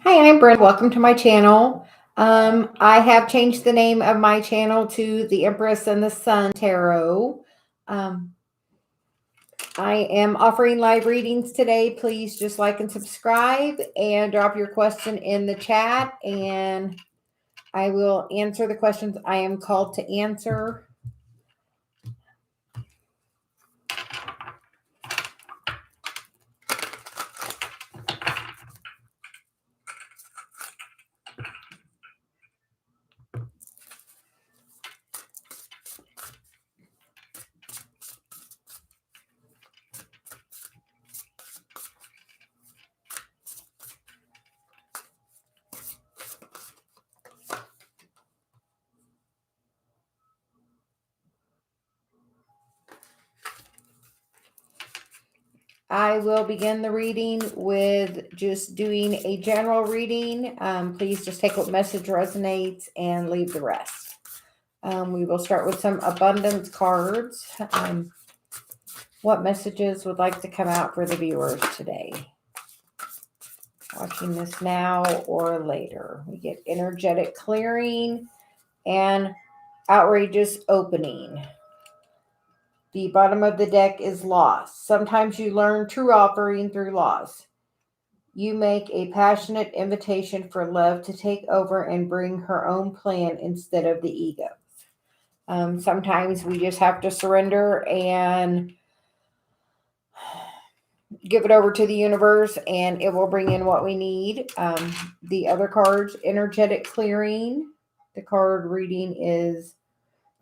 Hi, I'm Brenda. Welcome to my channel. I have changed the name of my channel to the Empress and the Sun Tarot. Um, I am offering live readings today. Please just like and subscribe and drop your question in the chat, and I will answer the questions I am called to answer. I will begin the reading with just doing a general reading. Please just take what message resonates and leave the rest. We will start with some abundance cards. What messages would like to come out for the viewers today? Watching this now or later. We get energetic clearing and outrageous opening. The bottom of the deck is loss. Sometimes you learn true offering through loss. You make a passionate invitation for love to take over and bring her own plan instead of the ego. Sometimes we just have to surrender and give it over to the universe, and it will bring in what we need. The other cards, energetic clearing. The card reading is,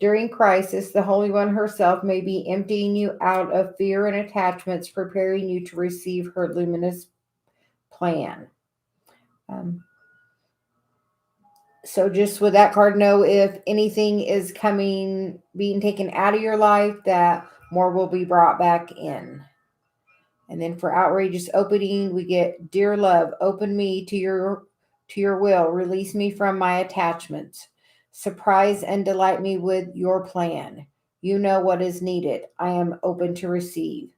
during crisis, the Holy One herself may be emptying you out of fear and attachments, preparing you to receive her luminous plan. So just with that card, know if anything is being taken out of your life, that more will be brought back in. And then for outrageous opening, we get, dear love, open me to your will, release me from my attachments, surprise and delight me with your plan. You know what is needed. I am open to receive.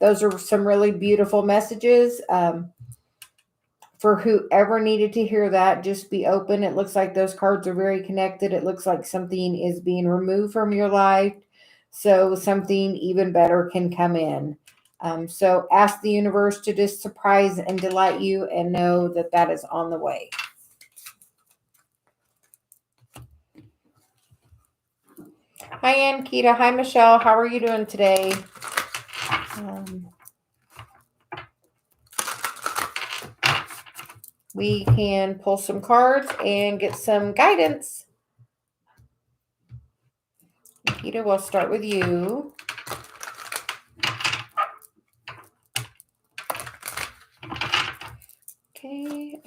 Those are some really beautiful messages. For whoever needed to hear that, just be open. It looks like those cards are very connected. It looks like something is being removed from your life, so something even better can come in. So ask the universe to just surprise and delight you, and know that that is on the way. Hi, Ankita. Hi, Michelle. How are you doing today? We can pull some cards and get some guidance. Ankita, we'll start with you. Okay.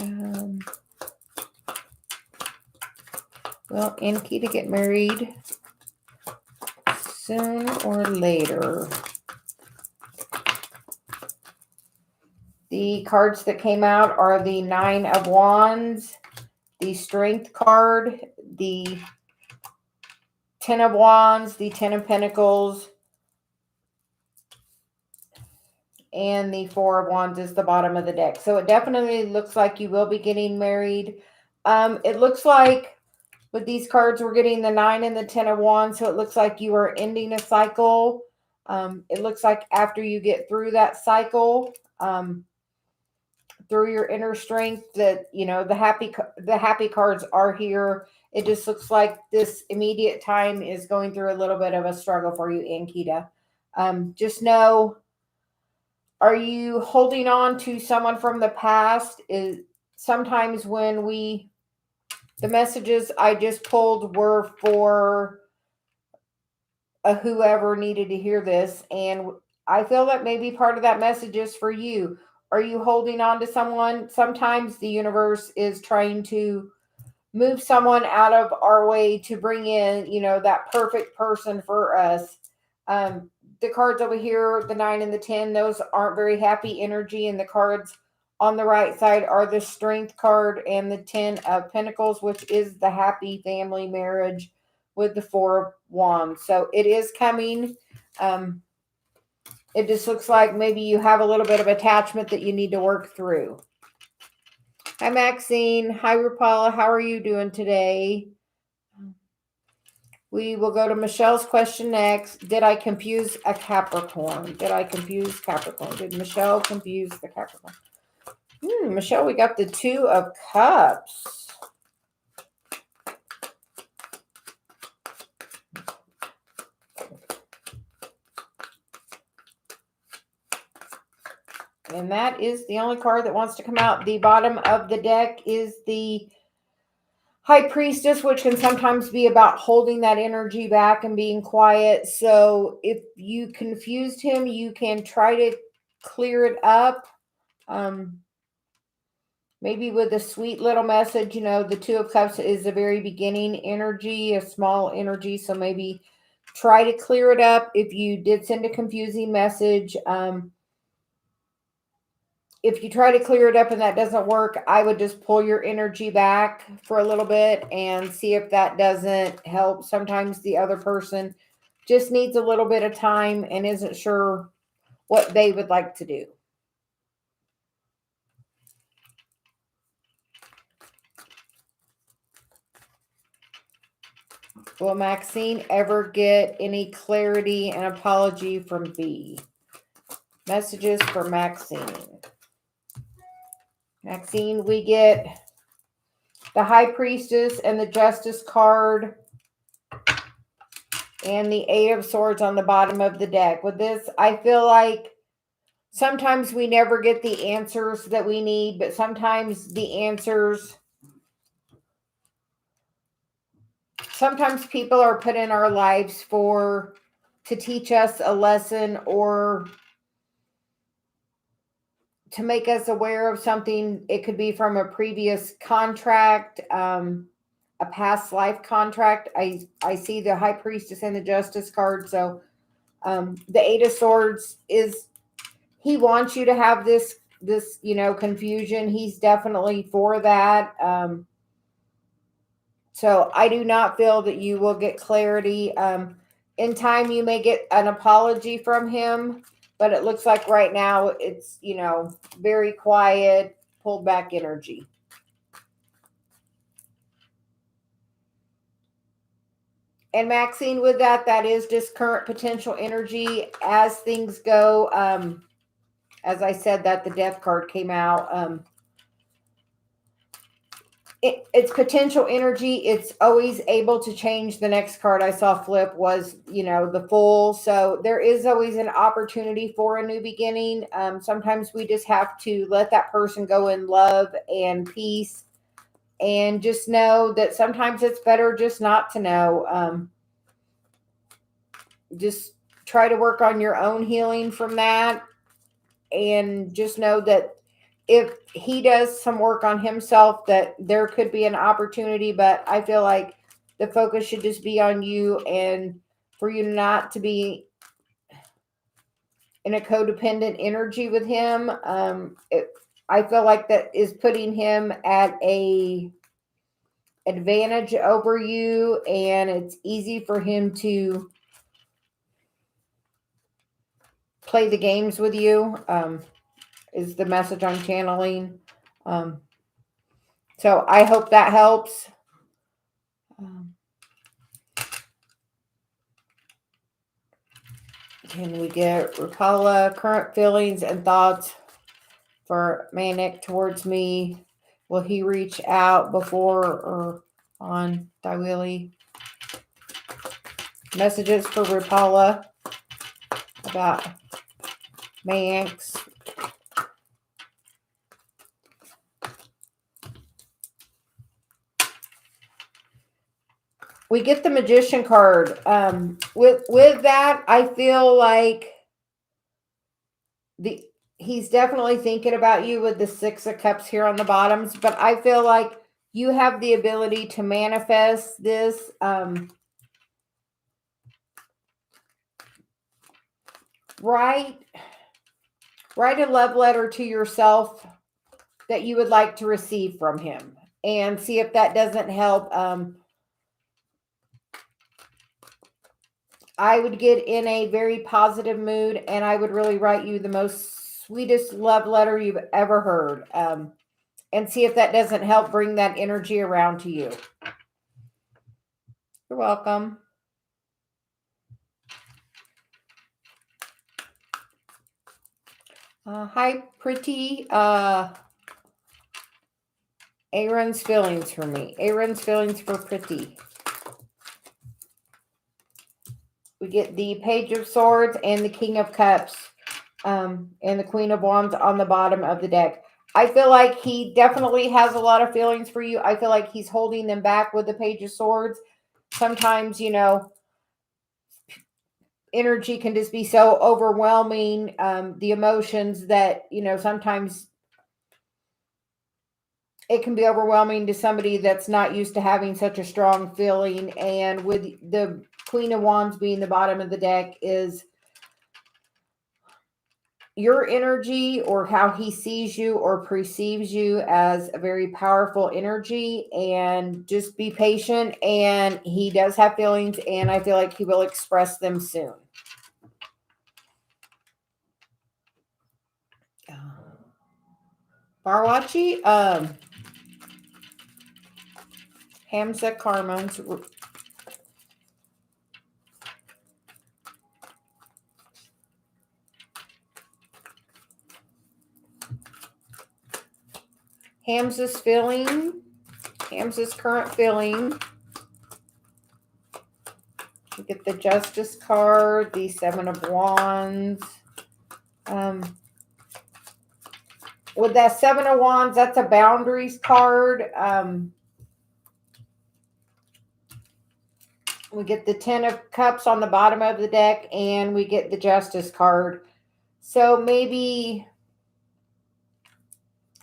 Will Ankita get married soon or later? The cards that came out are the Nine of Wands, the Strength card, the Ten of Wands, the Ten of Pentacles, and the Four of Wands is the bottom of the deck. So it definitely looks like you will be getting married. It looks like with these cards, we're getting the 9 and the 10 of Wands. So it looks like you are ending a cycle. It looks like after you get through that cycle, through your inner strength, that, you know, the happy cards are here. It just looks like this immediate time is going through a little bit of a struggle for you, Ankita. Just know, are you holding on to someone from the past? Is sometimes when the messages I just pulled were for whoever needed to hear this, and I feel that maybe part of that message is for you. Are you holding on to someone? Sometimes the universe is trying to move someone out of our way to bring in, you know, that perfect person for us. The cards over here, the 9 and the 10, those aren't very happy energy, and the cards on the right side are the Strength card and the 10 of Pentacles, which is the happy family marriage with the 4 of Wands. So it is coming. It just looks like maybe you have a little bit of attachment that you need to work through. Hi, Maxine. Hi, Rapala. How are you doing today? We will go to Michelle's question next. Did I confuse a Capricorn? Did I confuse Capricorn? Did Michelle confuse the Capricorn? Michelle, we got the Two of Cups. And that is the only card that wants to come out. The bottom of the deck is the High Priestess, which can sometimes be about holding that energy back and being quiet. So if you confused him, you can try to clear it up. Maybe with a sweet little message. The Two of Cups is a very beginning energy, a small energy. So maybe try to clear it up if you did send a confusing message. If you try to clear it up and that doesn't work, I would just pull your energy back for a little bit and see if that doesn't help. Sometimes the other person just needs a little bit of time and isn't sure what they would like to do. Will Maxine ever get any clarity and apology from B? Messages for Maxine. Maxine, we get the High Priestess and the Justice card and the Eight of Swords on the bottom of the deck. With this, I feel like sometimes we never get the answers that we need, but sometimes sometimes people are put in our lives to teach us a lesson or to make us aware of something. It could be from a previous contract, a past life contract. I see the High Priestess and the Justice card. So the Eight of Swords is, he wants you to have this confusion. He's definitely for that. So I do not feel that you will get clarity. In time, you may get an apology from him, but it looks like right now it's, very quiet, pulled back energy. And Maxine, with that is just current potential energy as things go. As I said, that the Death card came out. It's potential energy. It's always able to change. The next card I saw flip was, the Fool. So there is always an opportunity for a new beginning. Sometimes we just have to let that person go in love and peace, and just know that sometimes it's better just not to know. Just try to work on your own healing from that, and just know that if he does some work on himself, that there could be an opportunity. But I feel like the focus should just be on you, and for you not to be in a codependent energy with him. I feel like that is putting him at a advantage over you, and it's easy for him to play the games with you. Is the message I'm channeling. So I hope that helps. Can we get Rapala, current feelings and thoughts for Manic towards me? Will he reach out before or on Daiwili? Messages for Rapala about Manic's. We get the Magician card. With that, I feel like he's definitely thinking about you with the Six of Cups here on the bottoms, but I feel like you have the ability to manifest this. Write a love letter to yourself that you would like to receive from him, and see if that doesn't help. I would get in a very positive mood, and I would really write you the most sweetest love letter you've ever heard. and see if that doesn't help bring that energy around to you. You're welcome. Hi, pretty. Aaron's feelings for me. Aaron's feelings for pretty. We get the Page of Swords and the King of Cups, and the Queen of Wands on the bottom of the deck. I feel like he definitely has a lot of feelings for you. I feel like he's holding them back with the Page of Swords. Sometimes, you know, energy can just be so overwhelming, the emotions that, you know, sometimes it can be overwhelming to somebody that's not used to having such a strong feeling. And with the Queen of Wands being the bottom of the deck is your energy, or how he sees you or perceives you as a very powerful energy. And just be patient, and he does have feelings, and I feel like he will express them soon. Barwachi, Hamza Karman's Hamza's feeling, Hamza's current feeling. We get the Justice card, the Seven of Wands. With that Seven of Wands, that's a boundaries card. We get the Ten of Cups on the bottom of the deck, and we get the Justice card. So maybe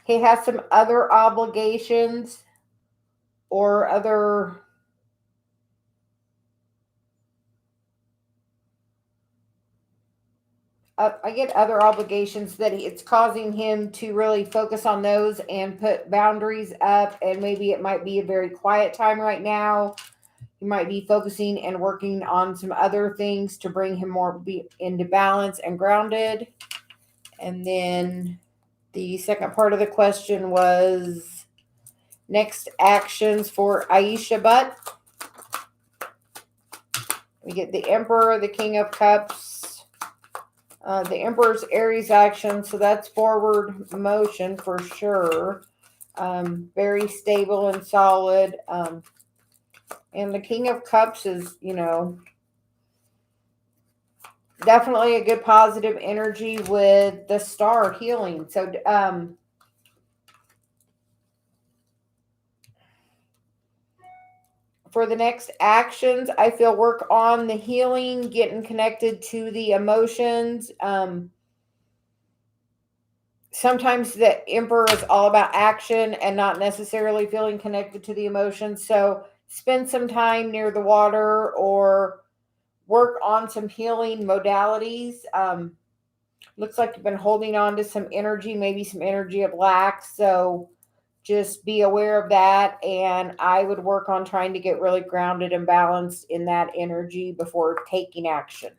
he has some other obligations or other... I get other obligations that it's causing him to really focus on those and put boundaries up. And maybe it might be a very quiet time right now. He might be focusing and working on some other things to bring him more into balance and grounded. And then the second part of the question was next actions for Aisha Butt. We get the Emperor, the King of Cups. The Emperor's Aries action, so that's forward motion for sure. Very stable and solid. And the King of Cups is, you know, definitely a good positive energy with the Star healing. So, for the next actions, I feel work on the healing, getting connected to the emotions. Sometimes the Emperor is all about action and not necessarily feeling connected to the emotions. So spend some time near the water or work on some healing modalities. Looks like you've been holding on to some energy, maybe some energy of lack. So just be aware of that. And I would work on trying to get really grounded and balanced in that energy before taking action.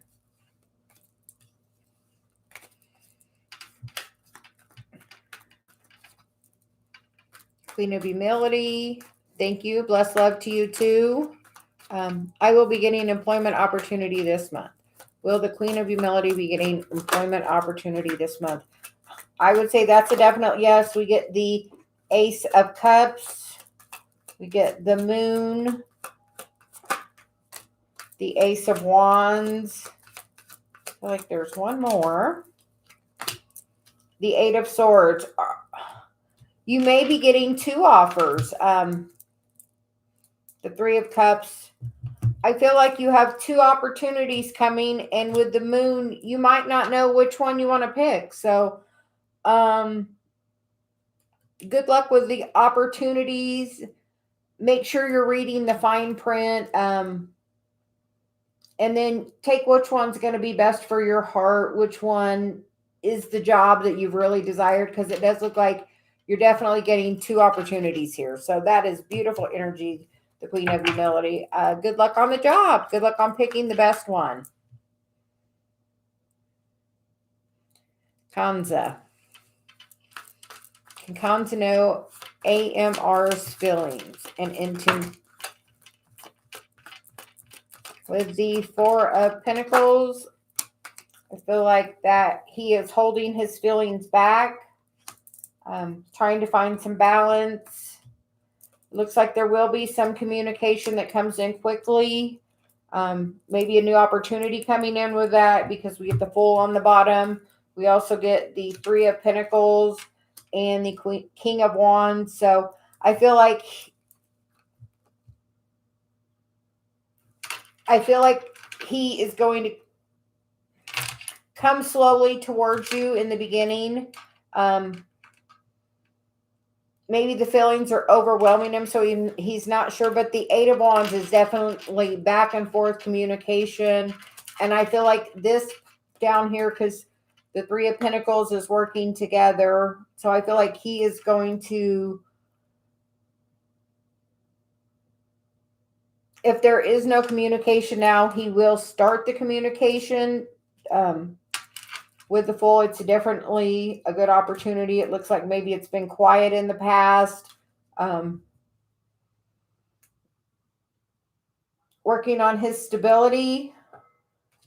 Queen of Humility. Thank you. Bless love to you too. I will be getting employment opportunity this month. Will the Queen of Humility be getting employment opportunity this month? I would say that's a definite yes. We get the Ace of Cups. We get the Moon. The Ace of Wands. I feel like there's one more. The Eight of Swords. You may be getting two offers. The Three of Cups. I feel like you have two opportunities coming, and with the Moon, you might not know which one you want to pick. So, good luck with the opportunities. Make sure you're reading the fine print, and then take which one's going to be best for your heart, which one is the job that you've really desired, because it does look like you're definitely getting two opportunities here. So that is beautiful energy, the Queen of Humility. Good luck on the job. Good luck on picking the best one. Kanza. Can Kanza know AMR's feelings and intent. With the Four of Pentacles, I feel like that he is holding his feelings back, trying to find some balance. Looks like there will be some communication that comes in quickly. Maybe a new opportunity coming in with that, because we get the Fool on the bottom. We also get the Three of Pentacles and the King of Wands. So I feel like he is going to come slowly towards you in the beginning. Maybe the feelings are overwhelming him, so he's not sure. But the Eight of Wands is definitely back and forth communication. And I feel like this down here, because the Three of Pentacles is working together. So I feel like he is going to, if there is no communication now, he will start the communication. With the Fool, it's definitely a good opportunity. It looks like maybe it's been quiet in the past. Working on his stability.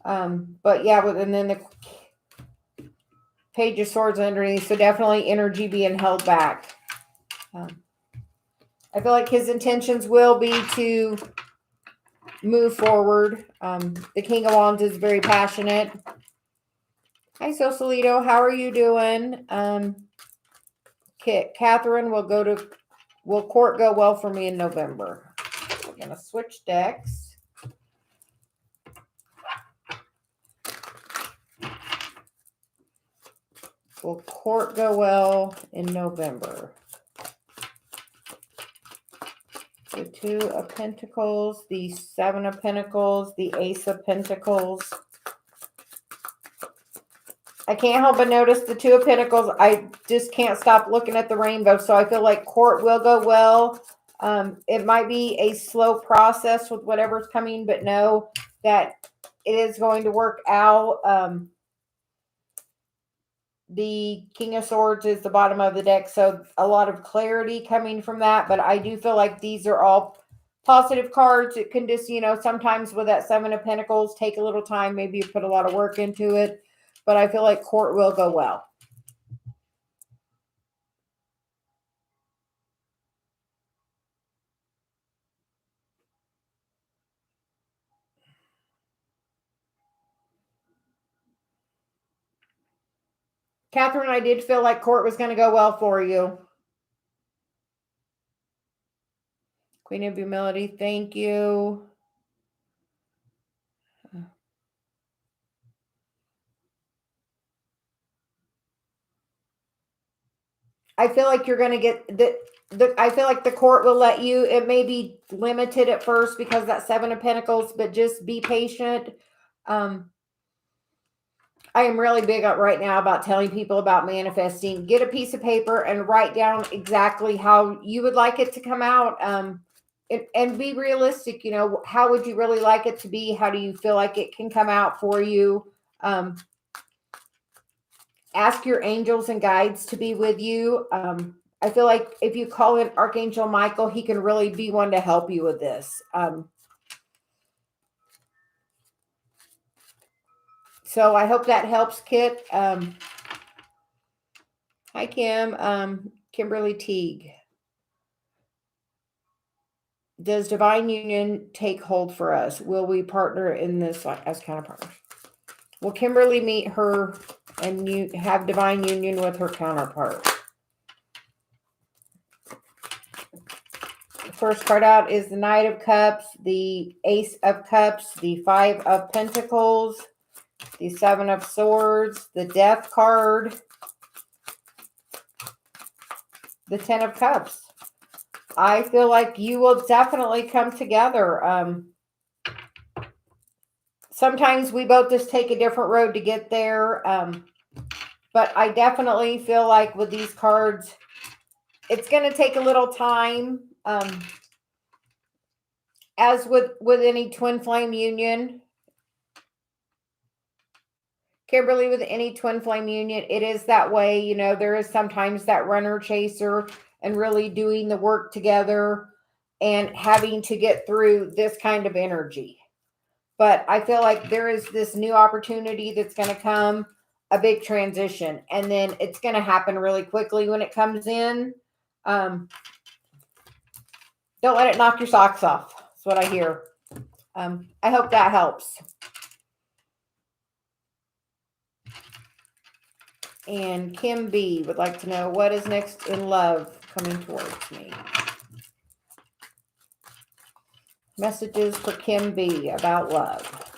But yeah, and then the Page of Swords underneath. So definitely energy being held back. I feel like his intentions will be to move forward. The King of Wands is very passionate. Hi, Sosalito. How are you doing? Catherine, will court go well for me in November? I'm going to switch decks. Will court go well in November? The Two of Pentacles, the Seven of Pentacles, the Ace of Pentacles. I can't help but notice the Two of Pentacles. I just can't stop looking at the rainbow. So I feel like court will go well. It might be a slow process with whatever's coming, but know that it is going to work out. The King of Swords is the bottom of the deck, so a lot of clarity coming from that. But I do feel like these are all positive cards. It can just, sometimes with that Seven of Pentacles, take a little time. Maybe you put a lot of work into it. But I feel like court will go well. Catherine, I did feel like court was going to go well for you. Queen of Humility, thank you. I feel like you're going to get I feel like the court will let you. It may be limited at first because that Seven of Pentacles, but just be patient. I am really big up right now about telling people about manifesting. Get a piece of paper and write down exactly how you would like it to come out. And be realistic. How would you really like it to be? How do you feel like it can come out for you? Ask your angels and guides to be with you. I feel like if you call in Archangel Michael, he can really be one to help you with this. So I hope that helps, Kit. Hi, Kim. Kimberly Teague. Does divine union take hold for us? Will we partner in this as counterpartners? Will Kimberly meet her and you have divine union with her counterpart? The first card out is the Knight of Cups, the Ace of Cups, the Five of Pentacles, the Seven of Swords, the Death card, the Ten of Cups. I feel like you will definitely come together. Sometimes we both just take a different road to get there. But I definitely feel like with these cards, it's going to take a little time. As with any twin flame union, Kimberly, with any twin flame union, it is that way. There is sometimes that runner chaser, and really doing the work together and having to get through this kind of energy. But I feel like there is this new opportunity that's going to come, a big transition, and then it's going to happen really quickly when it comes in. Don't let it knock your socks off. That's what I hear. I hope that helps. And Kim B would like to know, what is next in love coming towards me? Messages for Kim B about love.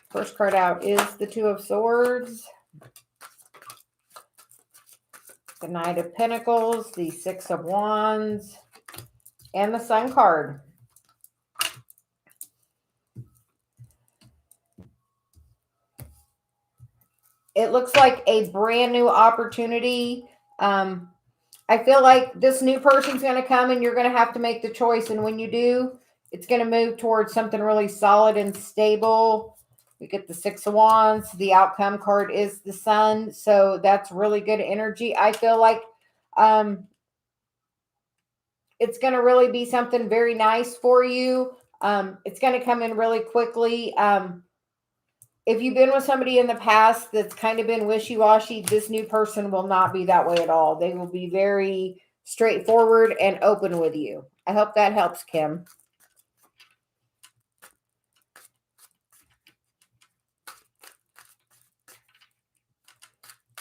First card out is the Two of Swords, the Knight of Pentacles, the Six of Wands, and the Sun card. It looks like a brand new opportunity. I feel like this new person's going to come and you're going to have to make the choice. And when you do, it's going to move towards something really solid and stable. We get the Six of Wands. The outcome card is the Sun. So that's really good energy. I feel like it's going to really be something very nice for you. It's going to come in really quickly. If you've been with somebody in the past that's kind of been wishy-washy, this new person will not be that way at all. They will be very straightforward and open with you. I hope that helps, Kim.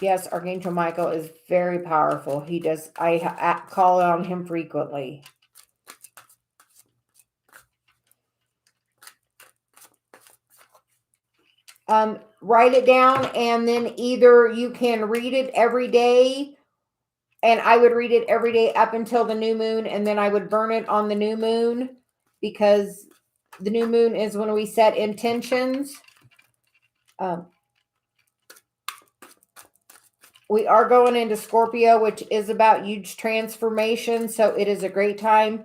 Yes, Archangel Michael is very powerful. He does. I call on him frequently. Write it down, and then either you can read it every day, and I would read it every day up until the new moon, and then I would burn it on the new moon, because the new moon is when we set intentions. We are going into Scorpio, which is about huge transformation. So it is a great time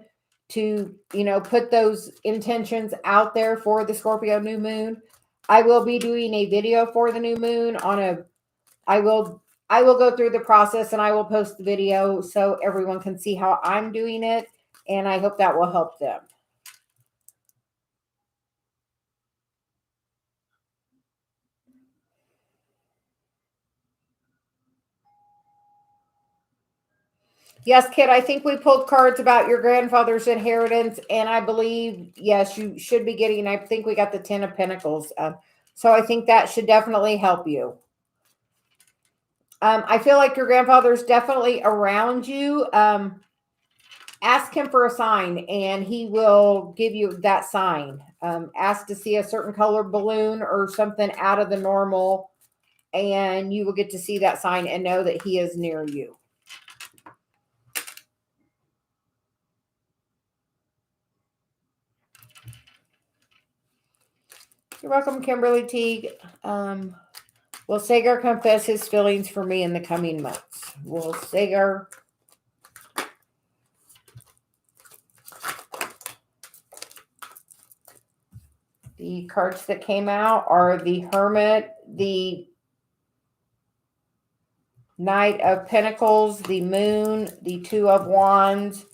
to, put those intentions out there for the Scorpio new moon. I will be doing a video for the new moon I will go through the process and I will post the video so everyone can see how I'm doing it. And I hope that will help them. Yes, Kit, I think we pulled cards about your grandfather's inheritance, and I believe, yes, you should be getting, I think we got the 10 of Pentacles. So I think that should definitely help you. I feel like your grandfather's definitely around you. Ask him for a sign, and he will give you that sign. Ask to see a certain color balloon or something out of the normal, and you will get to see that sign and know that he is near you. You're welcome, Kimberly Teague. Will Sagar confess his feelings for me in the coming months? Will Sagar... The cards that came out are the Hermit, the Knight of Pentacles, the Moon, the Two of Wands,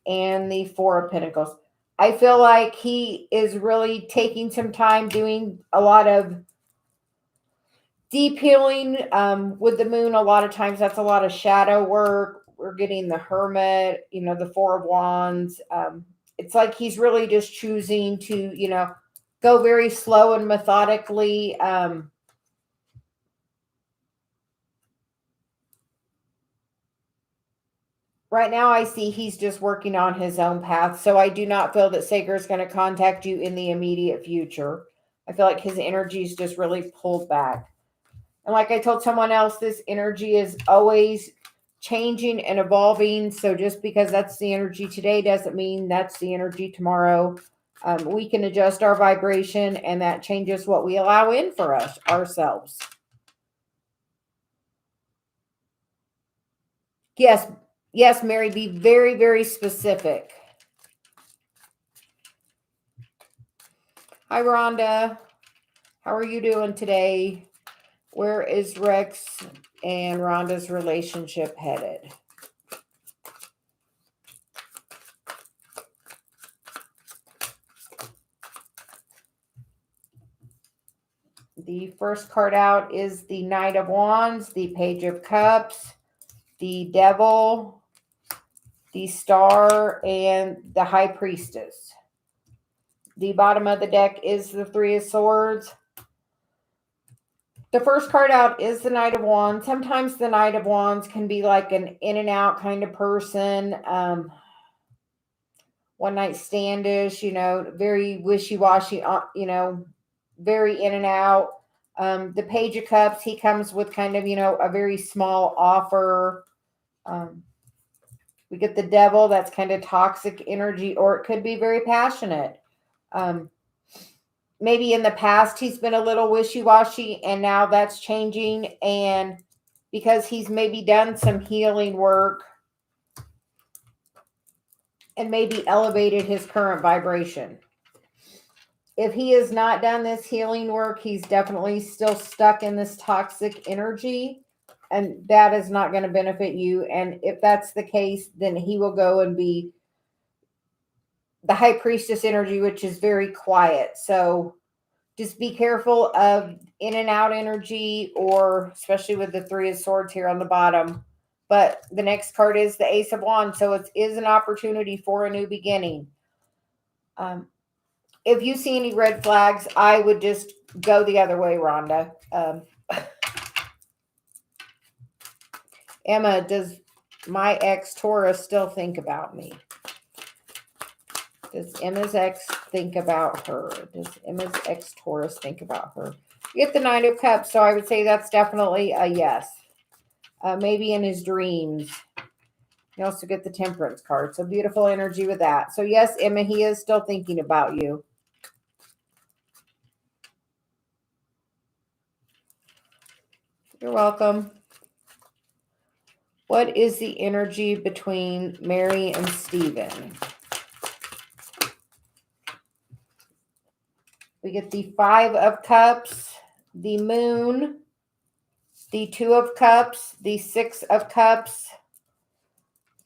and the Four of Pentacles. I feel like he is really taking some time doing a lot of deep healing with the moon. A lot of times that's a lot of shadow work. We're getting the Hermit, the Four of Wands. It's like he's really just choosing to, go very slow and methodically. Right now, I see he's just working on his own path. So I do not feel that Sagar is going to contact you in the immediate future. I feel like his energy is just really pulled back. And like I told someone else, this energy is always changing and evolving. So just because that's the energy today doesn't mean that's the energy tomorrow. We can adjust our vibration, and that changes what we allow in for us, ourselves. Yes, Mary, be very, very specific. Hi, Rhonda. How are you doing today? Where is Rex and Rhonda's relationship headed? The first card out is the Knight of Wands, the Page of Cups, the Devil, the Star, and the High Priestess. The bottom of the deck is the Three of Swords. The first card out is the Knight of Wands. Sometimes the Knight of Wands can be like an in and out kind of person. One night standish, very wishy-washy, very in and out. The Page of Cups, he comes with kind of, a very small offer. We get the Devil, that's kind of toxic energy, or it could be very passionate. Maybe in the past he's been a little wishy-washy, and now that's changing, and because he's maybe done some healing work and maybe elevated his current vibration. If he has not done this healing work, he's definitely still stuck in this toxic energy, and that is not going to benefit you. And if that's the case, then he will go and be the High Priestess energy, which is very quiet. So just be careful of in and out energy, or especially with the Three of Swords here on the bottom. But the next card is the Ace of Wands. So it is an opportunity for a new beginning. If you see any red flags, I would just go the other way, Rhonda. Emma, does my ex Taurus still think about me? Does Emma's ex think about her? Does Emma's ex Taurus think about her? You get the Nine of Cups, so I would say that's definitely a yes. Maybe in his dreams. You also get the Temperance card, so beautiful energy with that. So yes, Emma, he is still thinking about you. You're welcome. What is the energy between Mary and Stephen? We get the Five of Cups, the Moon, the Two of Cups, the Six of Cups,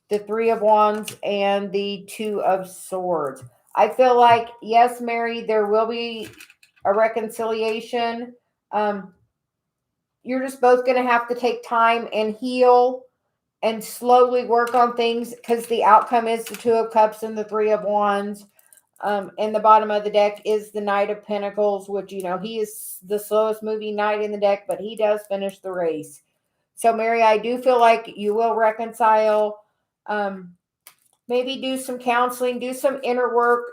the Three of Wands, and the Two of Swords. I feel like, yes, Mary, there will be a reconciliation. You're just both going to have to take time and heal and slowly work on things, because the outcome is the Two of Cups and the Three of Wands. And the bottom of the deck is the Knight of Pentacles, which, he is the slowest moving knight in the deck, but he does finish the race. So, Mary, I do feel like you will reconcile. Maybe do some counseling, do some inner work.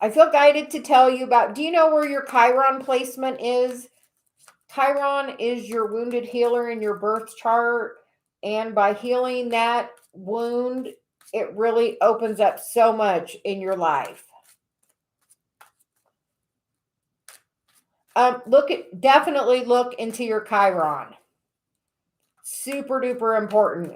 I feel guided to tell you about, do you know where your Chiron placement is? Chiron is your wounded healer in your birth chart. And by healing that wound, it really opens up so much in your life. Definitely look into your Chiron. Super duper important.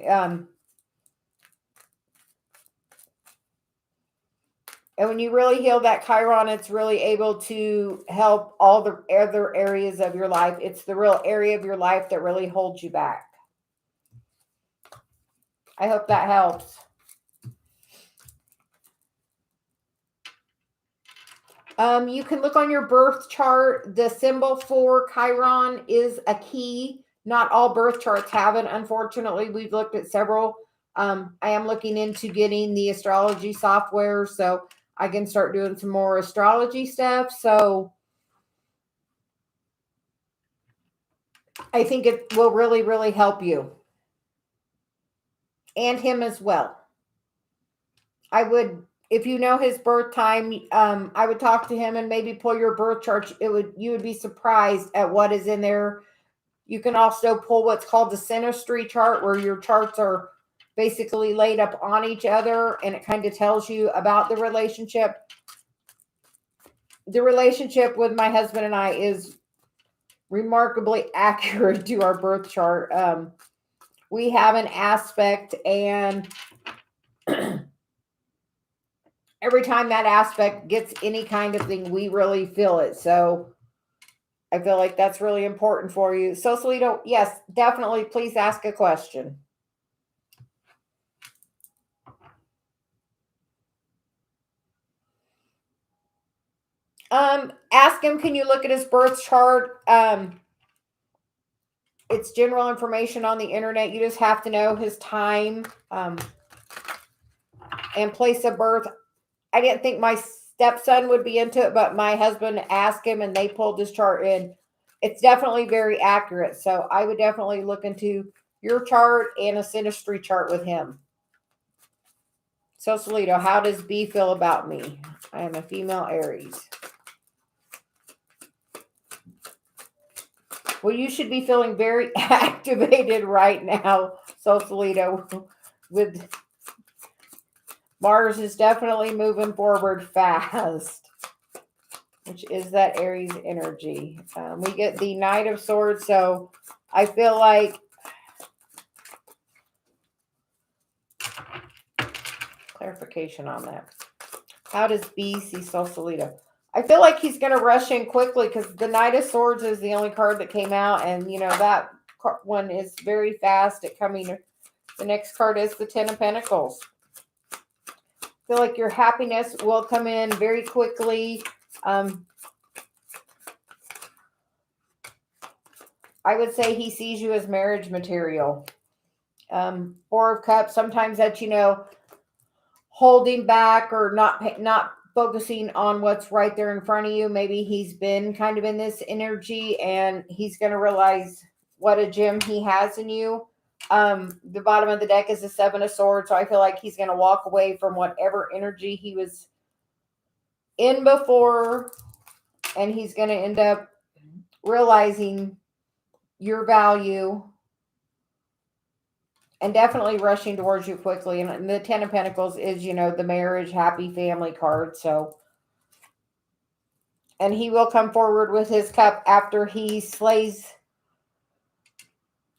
And when you really heal that Chiron, it's really able to help all the other areas of your life. It's the real area of your life that really holds you back. I hope that helps. You can look on your birth chart. The symbol for Chiron is a key. Not all birth charts have it. Unfortunately, we've looked at several. I am looking into getting the astrology software so I can start doing some more astrology stuff. So I think it will really, really help you. And him as well. I would, if you know his birth time, I would talk to him and maybe pull your birth chart. You would be surprised at what is in there. You can also pull what's called the synastry chart, where your charts are basically laid up on each other, and it kind of tells you about the relationship. The relationship with my husband and I is remarkably accurate to our birth chart. We have an aspect, and every time that aspect gets any kind of thing, we really feel it. So I feel like that's really important for you. So, Solito, yes, definitely please ask a question. Ask him, can you look at his birth chart? It's general information on the internet. You just have to know his time and place of birth. I didn't think my stepson would be into it, but my husband asked him and they pulled this chart in. It's definitely very accurate. So I would definitely look into your chart and a synastry chart with him. So, Solito, how does B feel about me? I am a female Aries. Well, you should be feeling very activated right now, so Solito, with Mars is definitely moving forward fast, which is that Aries energy. We get the Knight of Swords, so I feel like clarification on that. How does B see Solito? I feel like he's going to rush in quickly because the Knight of Swords is the only card that came out, and you know that one is very fast at coming. The next card is the Ten of Pentacles. I feel like your happiness will come in very quickly. I would say he sees you as marriage material. Four of Cups, sometimes that's, you know, holding back or not focusing on what's right there in front of you. Maybe he's been kind of in this energy and he's going to realize what a gem he has in you. The bottom of the deck is the Seven of Swords, so I feel like he's going to walk away from whatever energy he was in before, and he's going to end up realizing your value and definitely rushing towards you quickly. And the Ten of Pentacles is, you know, the marriage, happy family card. So, and he will come forward with his cup after he slays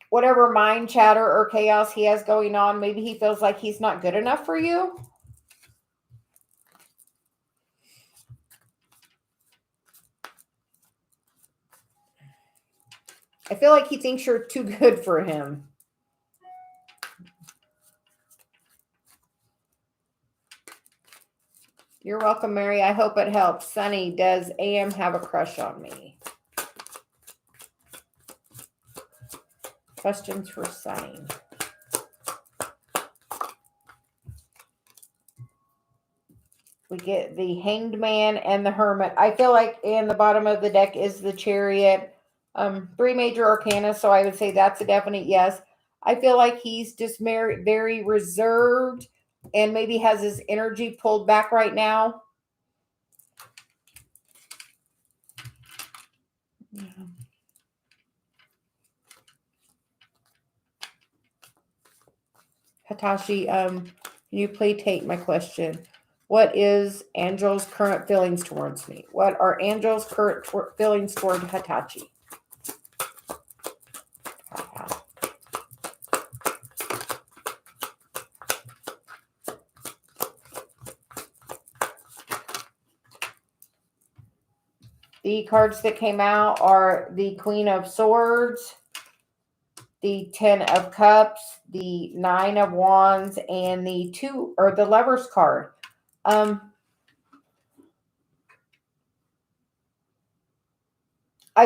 whatever mind chatter or chaos he has going on. Maybe he feels like he's not good enough for you. I feel like he thinks you're too good for him. You're welcome, Mary. I hope it helps. Sunny, does AM have a crush on me? Questions for Sunny. We get the Hanged Man and the Hermit. I feel like in the bottom of the deck is the Chariot. Three major arcana, so I would say that's a definite yes. I feel like he's just very reserved and maybe has his energy pulled back right now. Yeah. Hitachi, can you please take my question? What is Angel's current feelings towards me? What are Angel's current feelings toward Hitachi? The cards that came out are the Queen of Swords, the Ten of Cups, the Nine of Wands, and the Lover's card. I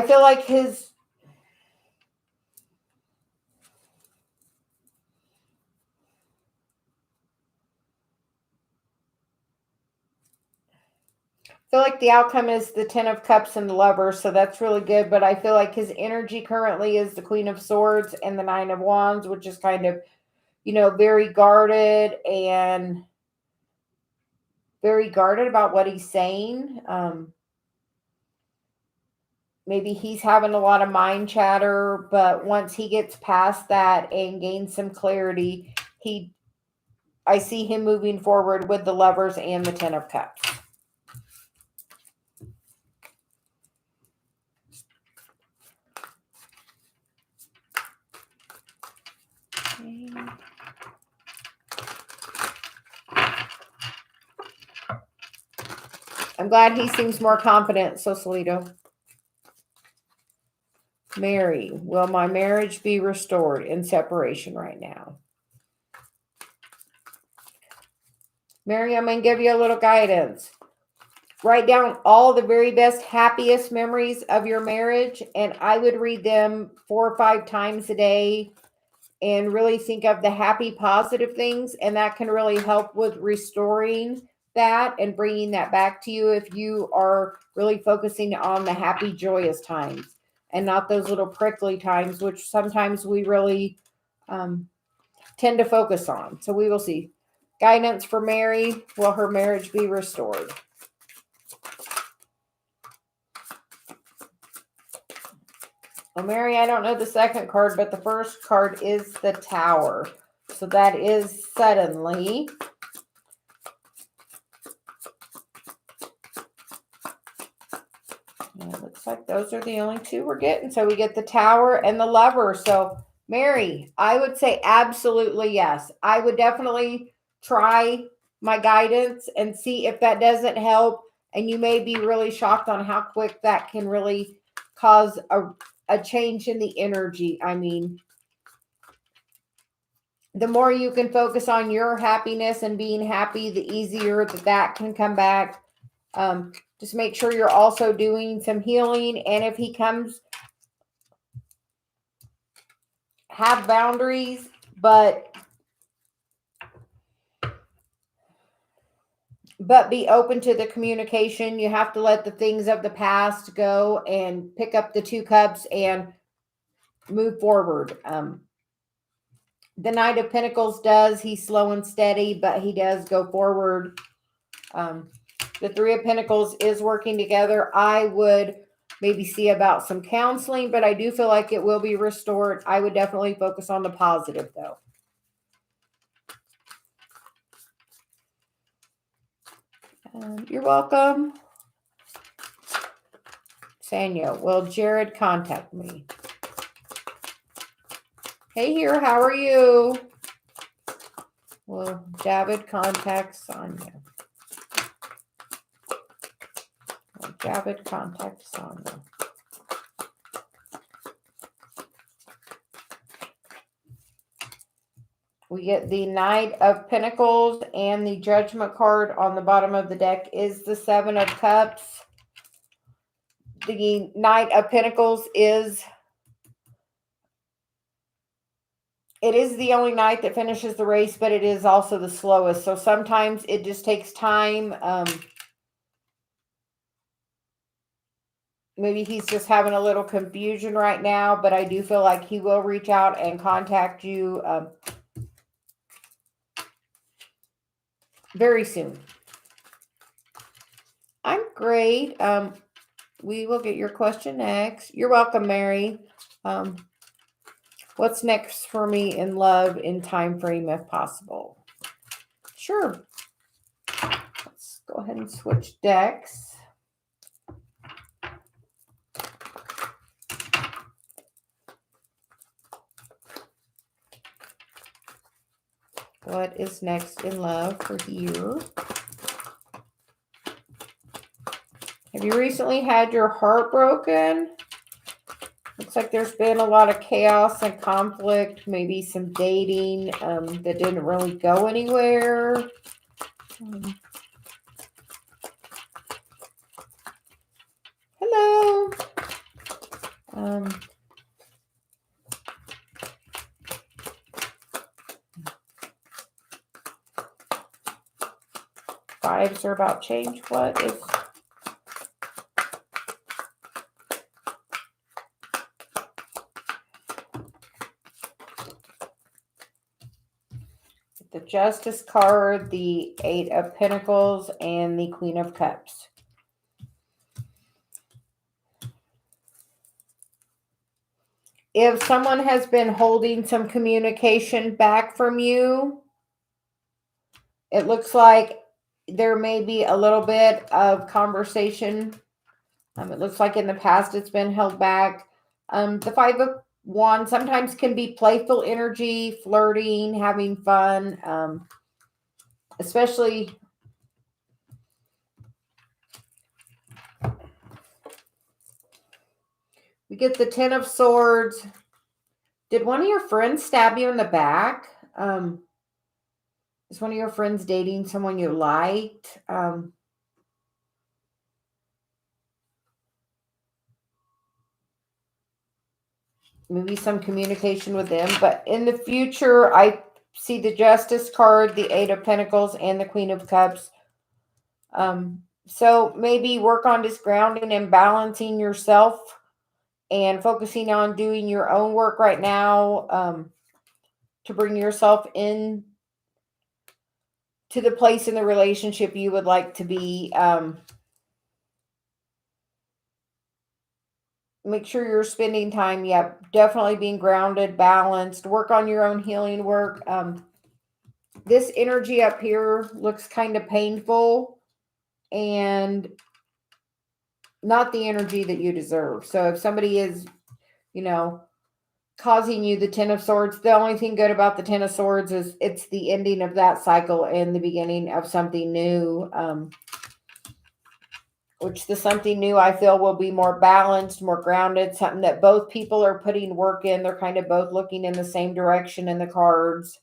feel like the outcome is the Ten of Cups and the Lovers, so that's really good. But I feel like his energy currently is the Queen of Swords and the Nine of Wands, which is kind of, you know, very guarded about what he's saying. Maybe he's having a lot of mind chatter, but once he gets past that and gains some clarity, I see him moving forward with the Lovers and the Ten of Cups. Okay. I'm glad he seems more confident, so Solito. Mary, will my marriage be restored in separation right now? Mary, I'm going to give you a little guidance. Write down all the very best, happiest memories of your marriage, and I would read them 4 or 5 times a day and really think of the happy, positive things, and that can really help with restoring that and bringing that back to you if you are really focusing on the happy, joyous times and not those little prickly times, which sometimes we really tend to focus on. So we will see. Guidance for Mary. Will her marriage be restored? Well, Mary, I don't know the second card, but the first card is the Tower. So that is suddenly. And it looks like those are the only two we're getting. So we get the Tower and the Lover. So Mary, I would say absolutely yes. I would definitely try my guidance and see if that doesn't help. And you may be really shocked on how quick that can really cause a change in the energy. I mean, the more you can focus on your happiness and being happy, the easier that can come back. Just make sure you're also doing some healing. And if he comes, have boundaries, but be open to the communication. You have to let the things of the past go and pick up the 2 cups and move forward. The Knight of Pentacles he's slow and steady, but he does go forward. The 3 of Pentacles is working together. I would maybe see about some counseling, but I do feel like it will be restored. I would definitely focus on the positive, though. You're welcome. Sanya, will Jared contact me? Hey here, how are you? Will Javid contact Sonia? Will Javid contact Sonia? We get the Knight of Pentacles, and the Judgment card on the bottom of the deck is the 7 of Cups. The Knight of Pentacles is the only knight that finishes the race, but it is also the slowest. So sometimes it just takes time. Maybe he's just having a little confusion right now, but I do feel like he will reach out and contact you very soon. I'm great. We will get your question next. You're welcome, Mary. What's next for me in love in time frame if possible? Sure. Let's go ahead and switch decks. What is next in love for you? Have you recently had your heart broken? Looks like there's been a lot of chaos and conflict, maybe some dating that didn't really go anywhere. Hello. Vibes are about change. What is... the Justice card, the 8 of Pentacles, and the Queen of Cups. If someone has been holding some communication back from you, it looks like there may be a little bit of conversation. It looks like in the past it's been held back. The 5 of Wands sometimes can be playful energy, flirting, having fun, especially... We get the Ten of Swords. Did one of your friends stab you in the back? Is one of your friends dating someone you liked? Maybe some communication with them. But in the future, I see the Justice card, the Eight of Pentacles, and the Queen of Cups. So maybe work on just grounding and balancing yourself and focusing on doing your own work right now to bring yourself in to the place in the relationship you would like to be. Make sure you're spending time, definitely being grounded, balanced, work on your own healing work. This energy up here looks kind of painful and not the energy that you deserve. So if somebody is, causing you the Ten of Swords, the only thing good about the Ten of Swords is it's the ending of that cycle and the beginning of something new. Which the something new I feel will be more balanced, more grounded, something that both people are putting work in. They're kind of both looking in the same direction in the cards.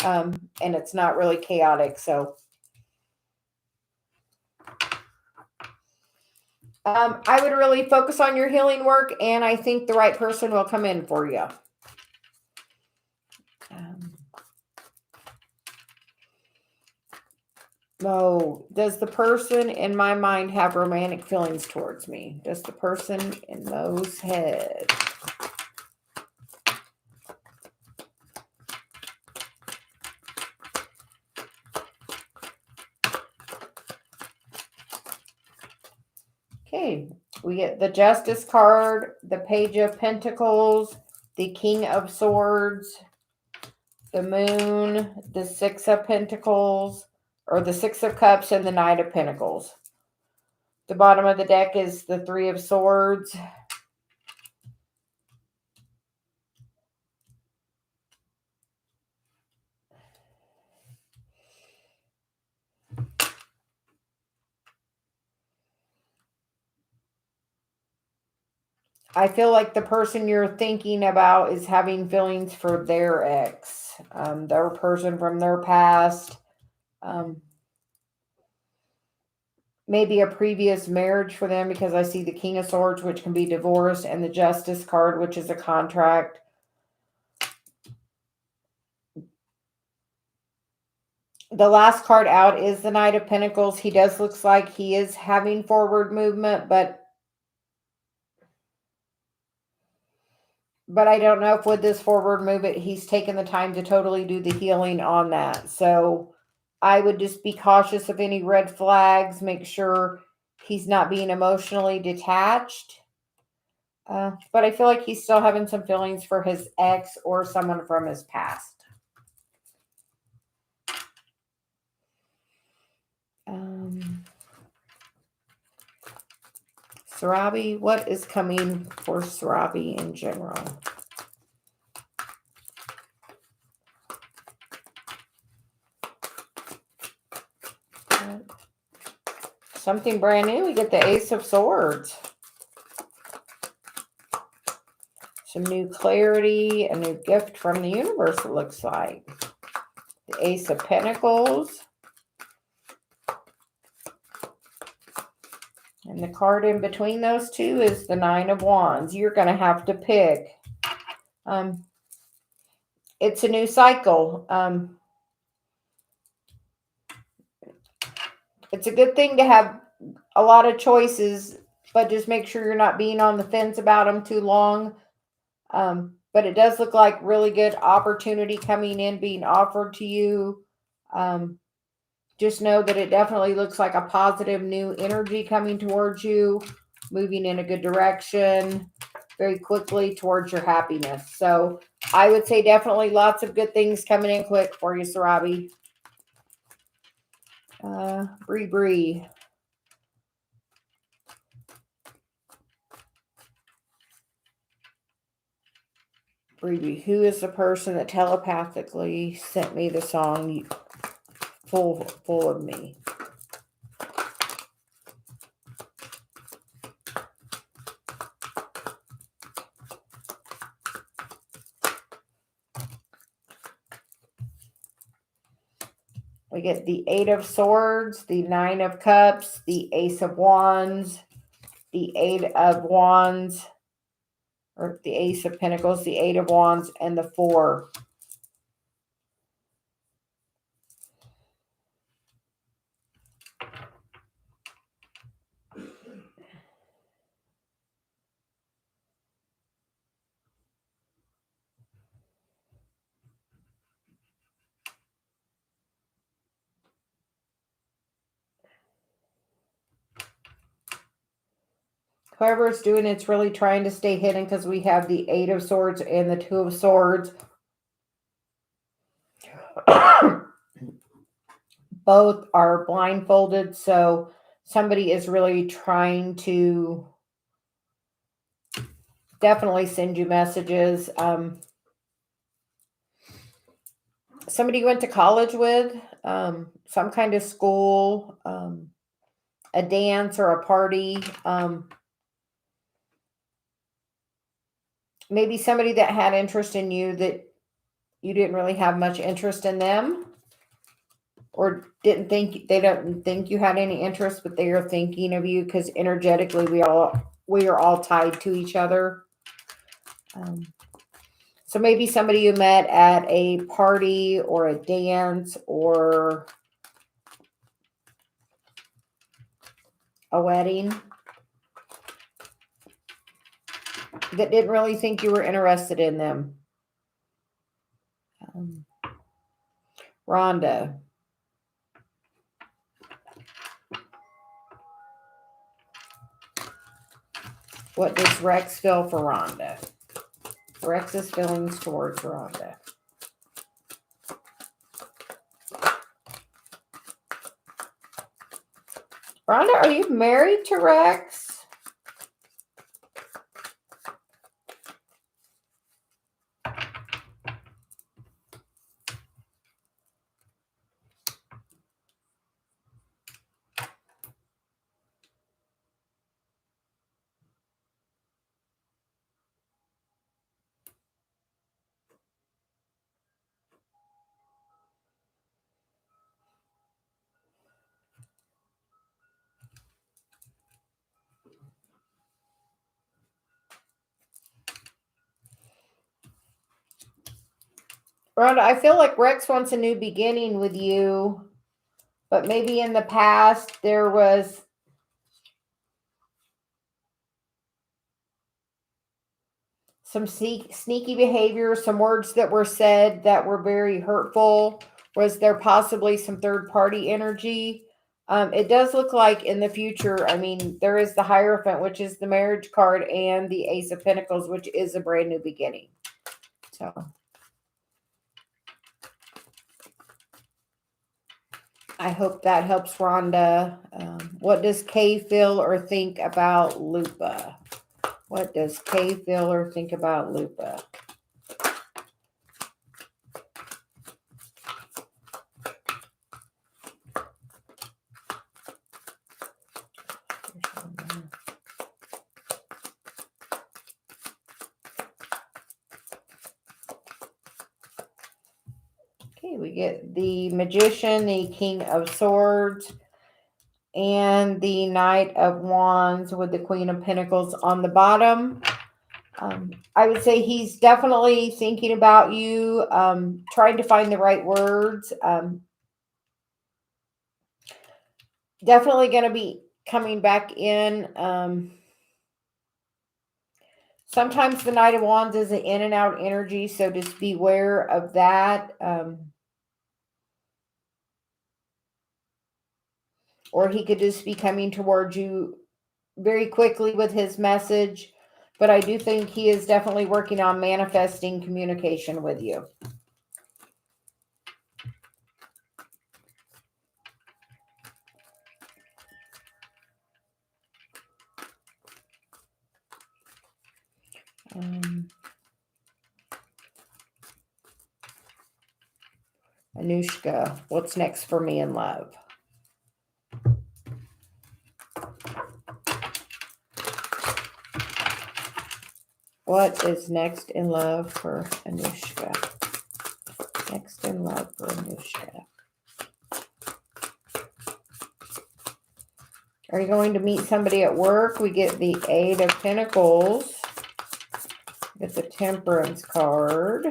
And it's not really chaotic. So I would really focus on your healing work, and I think the right person will come in for you. Does the person in my mind have romantic feelings towards me? Does the person in Mo's head? Okay, we get the Justice card, the Page of Pentacles, the King of Swords, the Moon, the Six of Pentacles, or the Six of Cups, and the Knight of Pentacles. The bottom of the deck is the Three of Swords. I feel like the person you're thinking about is having feelings for their ex, their person from their past, maybe a previous marriage for them, because I see the King of Swords, which can be divorce, and the Justice card, which is a contract. The last card out is the Knight of Pentacles. He does look like he is having forward movement, but I don't know if with this forward movement, he's taken the time to totally do the healing on that. So I would just be cautious of any red flags. Make sure he's not being emotionally detached. But I feel like he's still having some feelings for his ex or someone from his past. Sarabi, what is coming for Sarabi in general? Something brand new. We get the Ace of Swords. Some new clarity, a new gift from the universe, it looks like. The Ace of Pentacles. And the card in between those two is the Nine of Wands. You're going to have to pick. It's a new cycle. It's a good thing to have a lot of choices, but just make sure you're not being on the fence about them too long. But it does look like really good opportunity coming in, being offered to you. Just know that it definitely looks like a positive new energy coming towards you, moving in a good direction very quickly towards your happiness. So I would say definitely lots of good things coming in quick for you, Sarabi. Bree. Bree, who is the person that telepathically sent me the song Full of Me? We get the 8 of Swords, the 9 of Cups, the Ace of Wands, the 8 of Wands, or the Ace of Pentacles, the 8 of Wands, and the 4. Whoever it's doing, it's really trying to stay hidden because we have the 8 of Swords and the 2 of Swords. Both are blindfolded, so somebody is really trying to definitely send you messages. Somebody you went to college with, some kind of school, a dance or a party. Maybe somebody that had interest in you that you didn't really have much interest in them, or they don't think you had any interest, but they are thinking of you because energetically we are all tied to each other. So maybe somebody you met at a party or a dance or a wedding that didn't really think you were interested in them. Rhonda. What does Rex feel for Rhonda? Rex's feelings towards Rhonda. Rhonda, are you married to Rex? Rhonda, I feel like Rex wants a new beginning with you, but maybe in the past there was some sneaky behavior, some words that were said that were very hurtful. Was there possibly some third-party energy? It does look like in the future, I mean, there is the Hierophant, which is the marriage card, and the Ace of Pentacles, which is a brand new beginning. So I hope that helps Rhonda. What does Kay feel or think about Lupa? What does Kay feel or think about Lupa? Okay, we get the Magician, the King of Swords, and the Knight of Wands with the Queen of Pentacles on the bottom. I would say he's definitely thinking about you, trying to find the right words. Definitely going to be coming back in. Sometimes the Knight of Wands is an in and out energy, so just beware of that. Or he could just be coming towards you very quickly with his message. But I do think he is definitely working on manifesting communication with you. Anushka, what's next for me in love? What is next in love for Anushka? Next in love for Anushka. Are you going to meet somebody at work? We get the Eight of Pentacles. Get the Temperance card.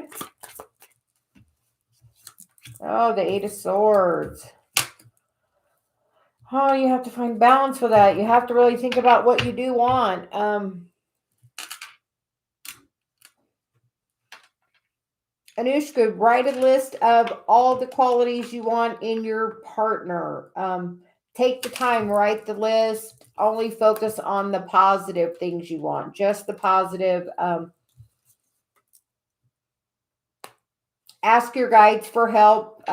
Oh, the Eight of Swords. Oh, you have to find balance with that. You have to really think about what you do want. Anushka, write a list of all the qualities you want in your partner. Take the time, write the list. Only focus on the positive things you want. Just the positive. Ask your guides for help.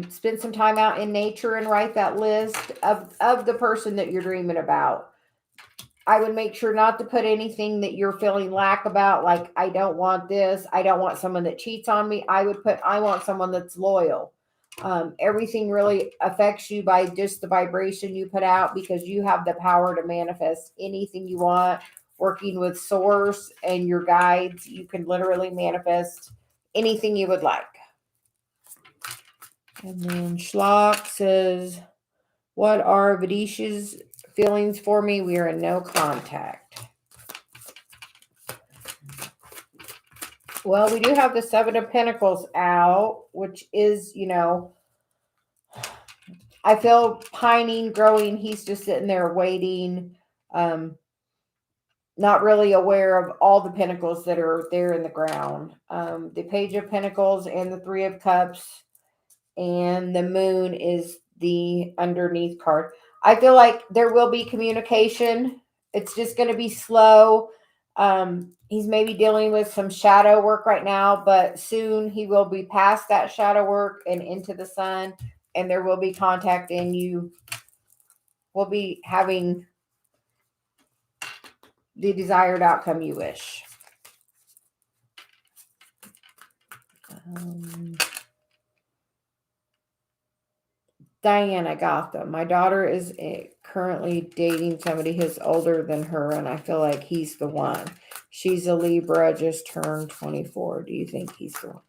Spend some time out in nature and write that list of the person that you're dreaming about. I would make sure not to put anything that you're feeling lack about, like, I don't want this. I don't want someone that cheats on me. I would put, I want someone that's loyal. Everything really affects you by just the vibration you put out, because you have the power to manifest anything you want. Working with source and your guides, you can literally manifest anything you would like. And then Schlock says, what are Vidisha's feelings for me? We are in no contact. Well, we do have the Seven of Pentacles out, which is, you know, I feel pining, growing. He's just sitting there waiting, not really aware of all the pentacles that are there in the ground. The Page of Pentacles and the Three of Cups and the Moon is the underneath card. I feel like there will be communication. It's just going to be slow. He's maybe dealing with some shadow work right now, but soon he will be past that shadow work and into the sun, and there will be contact, and you will be having the desired outcome you wish. Diana Gotham. My daughter is currently dating somebody who's older than her, and I feel like he's the one. She's a Libra, just turned 24. Do you think he's the one?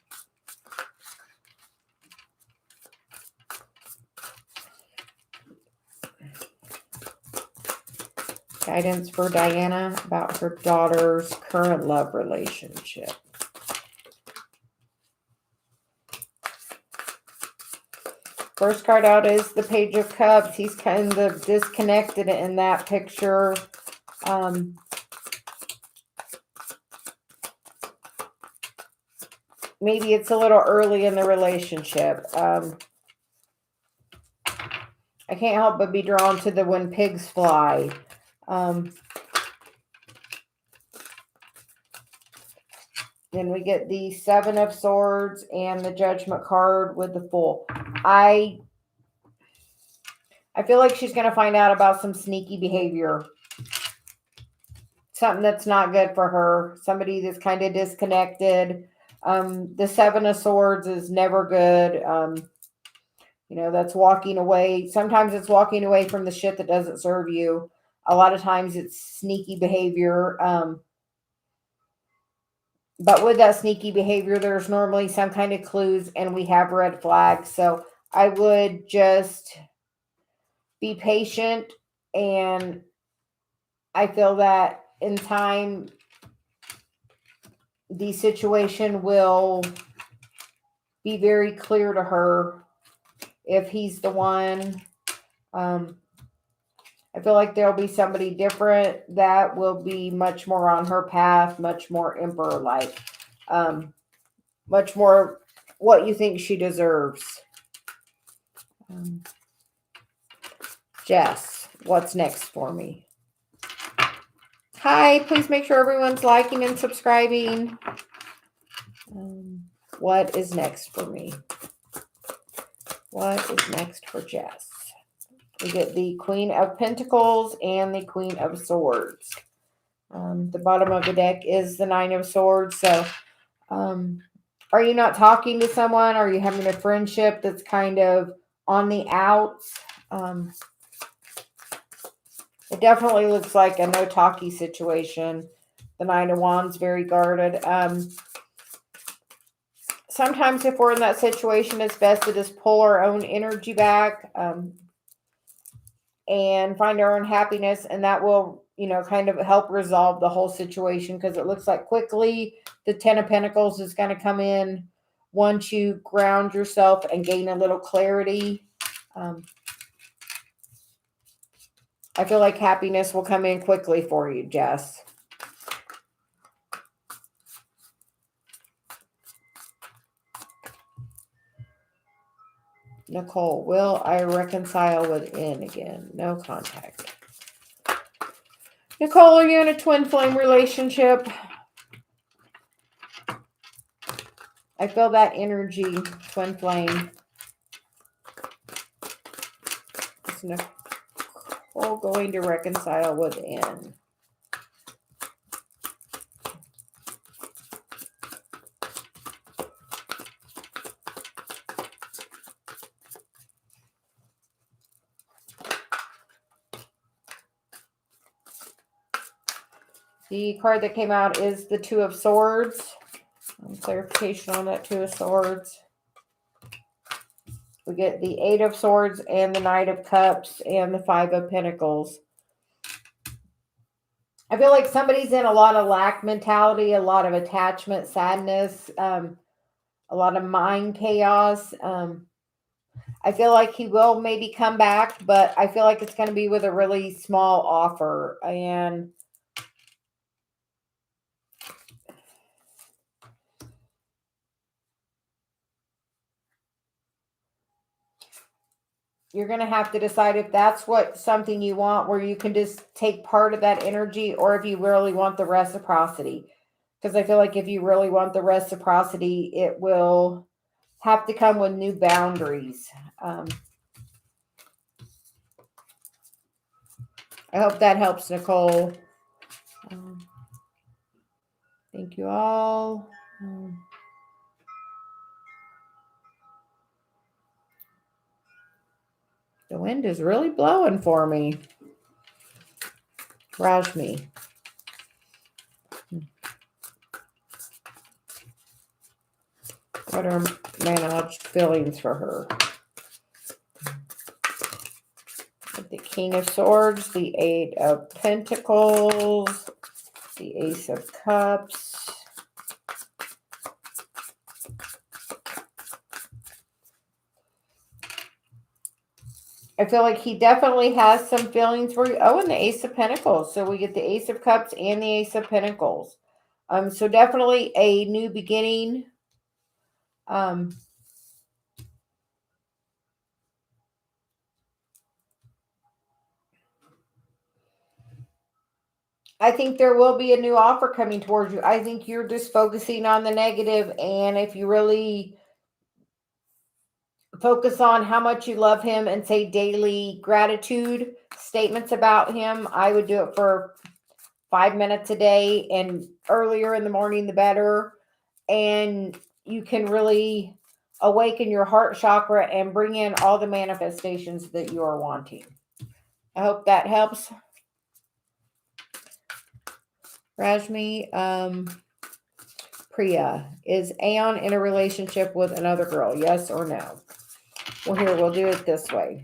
Guidance for Diana about her daughter's current love relationship. First card out is the Page of Cups. He's kind of disconnected in that picture. Maybe it's a little early in the relationship. I can't help but be drawn to the When Pigs Fly. Then we get the Seven of Swords and the Judgment card with the Fool. I feel like she's going to find out about some sneaky behavior. Something that's not good for her. Somebody that's kind of disconnected. The Seven of Swords is never good. You know, that's walking away. Sometimes it's walking away from the shit that doesn't serve you. A lot of times it's sneaky behavior. But with that sneaky behavior, there's normally some kind of clues, and we have red flags. So I would just be patient, and I feel that in time, the situation will be very clear to her if he's the one. I feel like there'll be somebody different that will be much more on her path, much more Emperor-like, much more what you think she deserves. Jess, what's next for me? Hi, please make sure everyone's liking and subscribing. What is next for me? What is next for Jess? We get the Queen of Pentacles and the Queen of Swords. The bottom of the deck is the Nine of Swords. So, are you not talking to someone? Are you having a friendship that's kind of on the outs? It definitely looks like a no-talkie situation. The Nine of Wands, very guarded. Sometimes if we're in that situation, it's best to just pull our own energy back. and find our own happiness. And that will, you know, kind of help resolve the whole situation, because it looks like quickly the 10 of Pentacles is going to come in once you ground yourself and gain a little clarity. I feel like happiness will come in quickly for you, Jess. Nicole, will I reconcile within again? No contact. Nicole, are you in a twin flame relationship? I feel that energy, twin flame. Is Nicole going to reconcile within? The card that came out is the Two of Swords. Clarification on that Two of Swords. We get the Eight of Swords and the Knight of Cups and the Five of Pentacles. I feel like somebody's in a lot of lack mentality, a lot of attachment, sadness, a lot of mind chaos. I feel like he will maybe come back, but I feel like it's going to be with a really small offer. And you're going to have to decide if that's something you want, where you can just take part of that energy, or if you really want the reciprocity. Because I feel like if you really want the reciprocity, it will have to come with new boundaries. I hope that helps, Nicole. Thank you all. The wind is really blowing for me. Rajmi. What are Manoj's feelings for her? The King of Swords, the Eight of Pentacles, the Ace of Cups. I feel like he definitely has some feelings for you. Oh, and the Ace of Pentacles. So we get the Ace of Cups and the Ace of Pentacles. So definitely a new beginning. I think there will be a new offer coming towards you. I think you're just focusing on the negative, and if you really focus on how much you love him and say daily gratitude statements about him, I would do it for 5 minutes a day, and earlier in the morning, the better. And you can really awaken your heart chakra and bring in all the manifestations that you are wanting. I hope that helps. Rajmi, Priya, is Aeon in a relationship with another girl? Yes or no? Well, here, we'll do it this way.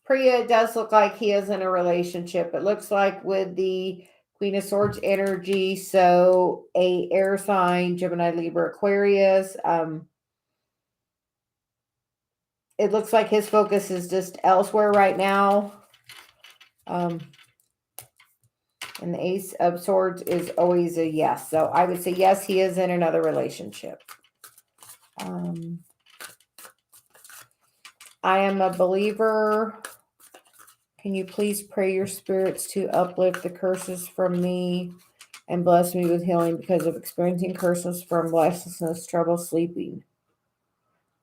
Priya, it does look like he is in a relationship. It looks like with the Queen of Swords energy, so a air sign, Gemini, Libra, Aquarius. It looks like his focus is just elsewhere right now. And the Ace of Swords is always a yes. So I would say yes, he is in another relationship. I am a believer. Can you please pray your spirits to uplift the curses from me and bless me with healing because of experiencing curses from restlessness, trouble sleeping,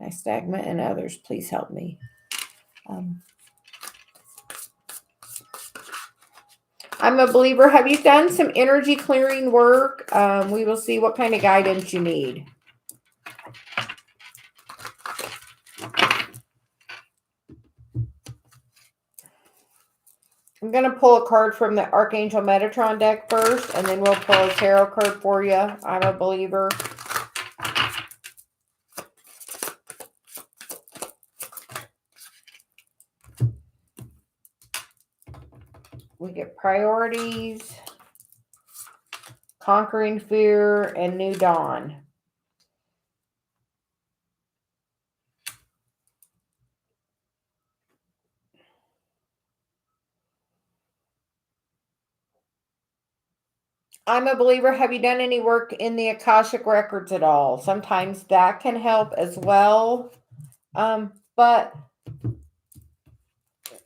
nystagma, and others? Please help me. I'm a believer. Have you done some energy clearing work? We will see what kind of guidance you need. I'm going to pull a card from the Archangel Metatron deck first, and then we'll pull a tarot card for you. I'm a believer. We get priorities, conquering fear, and new dawn. I'm a believer. Have you done any work in the Akashic Records at all? Sometimes that can help as well. But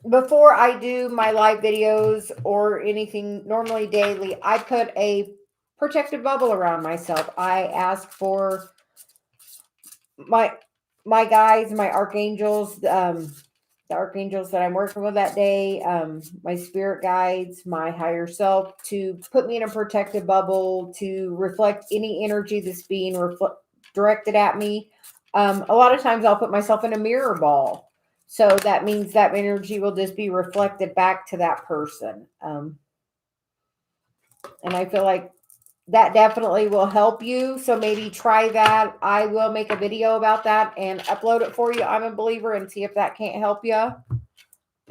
before I do my live videos or anything normally daily, I put a protective bubble around myself. I ask for my guides, my archangels, the archangels that I'm working with that day, my spirit guides, my higher self, to put me in a protective bubble to reflect any energy that's being directed at me. A lot of times I'll put myself in a mirror ball. So that means that energy will just be reflected back to that person. And I feel like that definitely will help you. So maybe try that. I will make a video about that and upload it for you. I'm a believer, and see if that can't help you.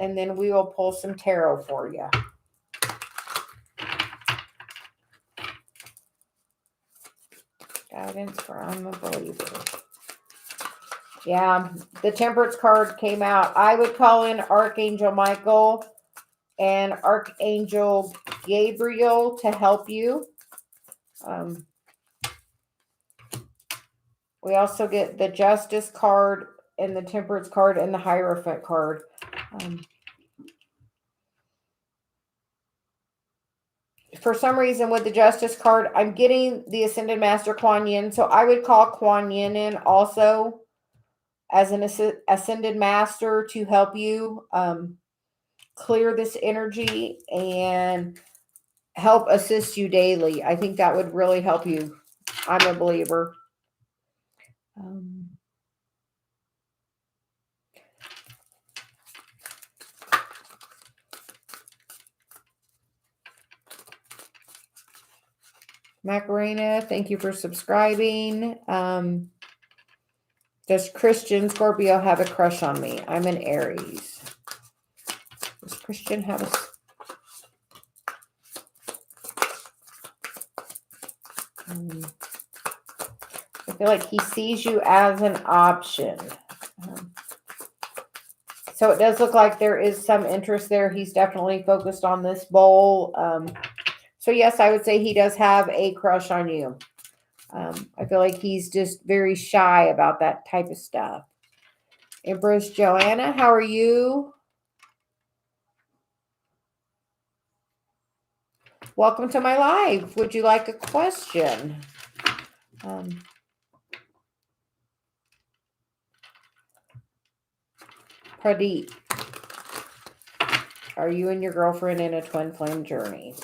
And then we will pull some tarot for you. Guidance for I'm a believer. Yeah, the Temperance card came out. I would call in Archangel Michael and Archangel Gabriel to help you. We also get the Justice card and the Temperance card and the Hierophant card. For some reason with the Justice card, I'm getting the Ascended Master Kuan Yin. So I would call Kuan Yin in also as an Ascended Master to help you clear this energy and help assist you daily. I think that would really help you. I'm a believer. Macarena, thank you for subscribing. Does Christian Scorpio have a crush on me? I'm an Aries. Does Christian have a... I feel like he sees you as an option. So it does look like there is some interest there. He's definitely focused on this bowl. So yes, I would say he does have a crush on you. I feel like he's just very shy about that type of stuff. Empress Joanna, how are you? Welcome to my live. Would you like a question? Pradeep, are you and your girlfriend in a twin flame journey?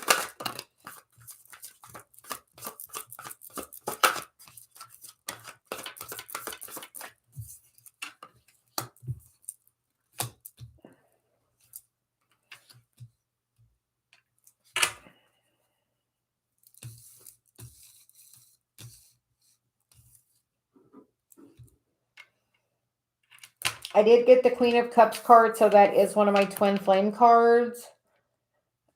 I did get the Queen of Cups card, so that is one of my twin flame cards.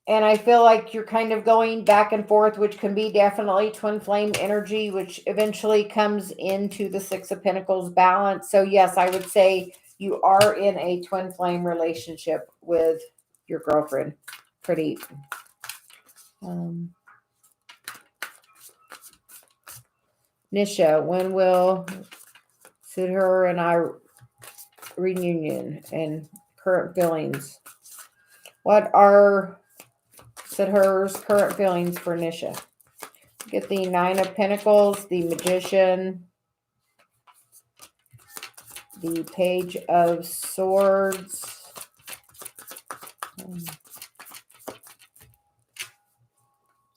And I feel like you're kind of going back and forth, which can be definitely twin flame energy, which eventually comes into the Six of Pentacles balance. So yes, I would say you are in a twin flame relationship with your girlfriend. Pretty. Nisha, when will suit her and I reunion and current feelings? What are Sidher's current feelings for Nisha? Get the Nine of Pentacles, the Magician, the Page of Swords,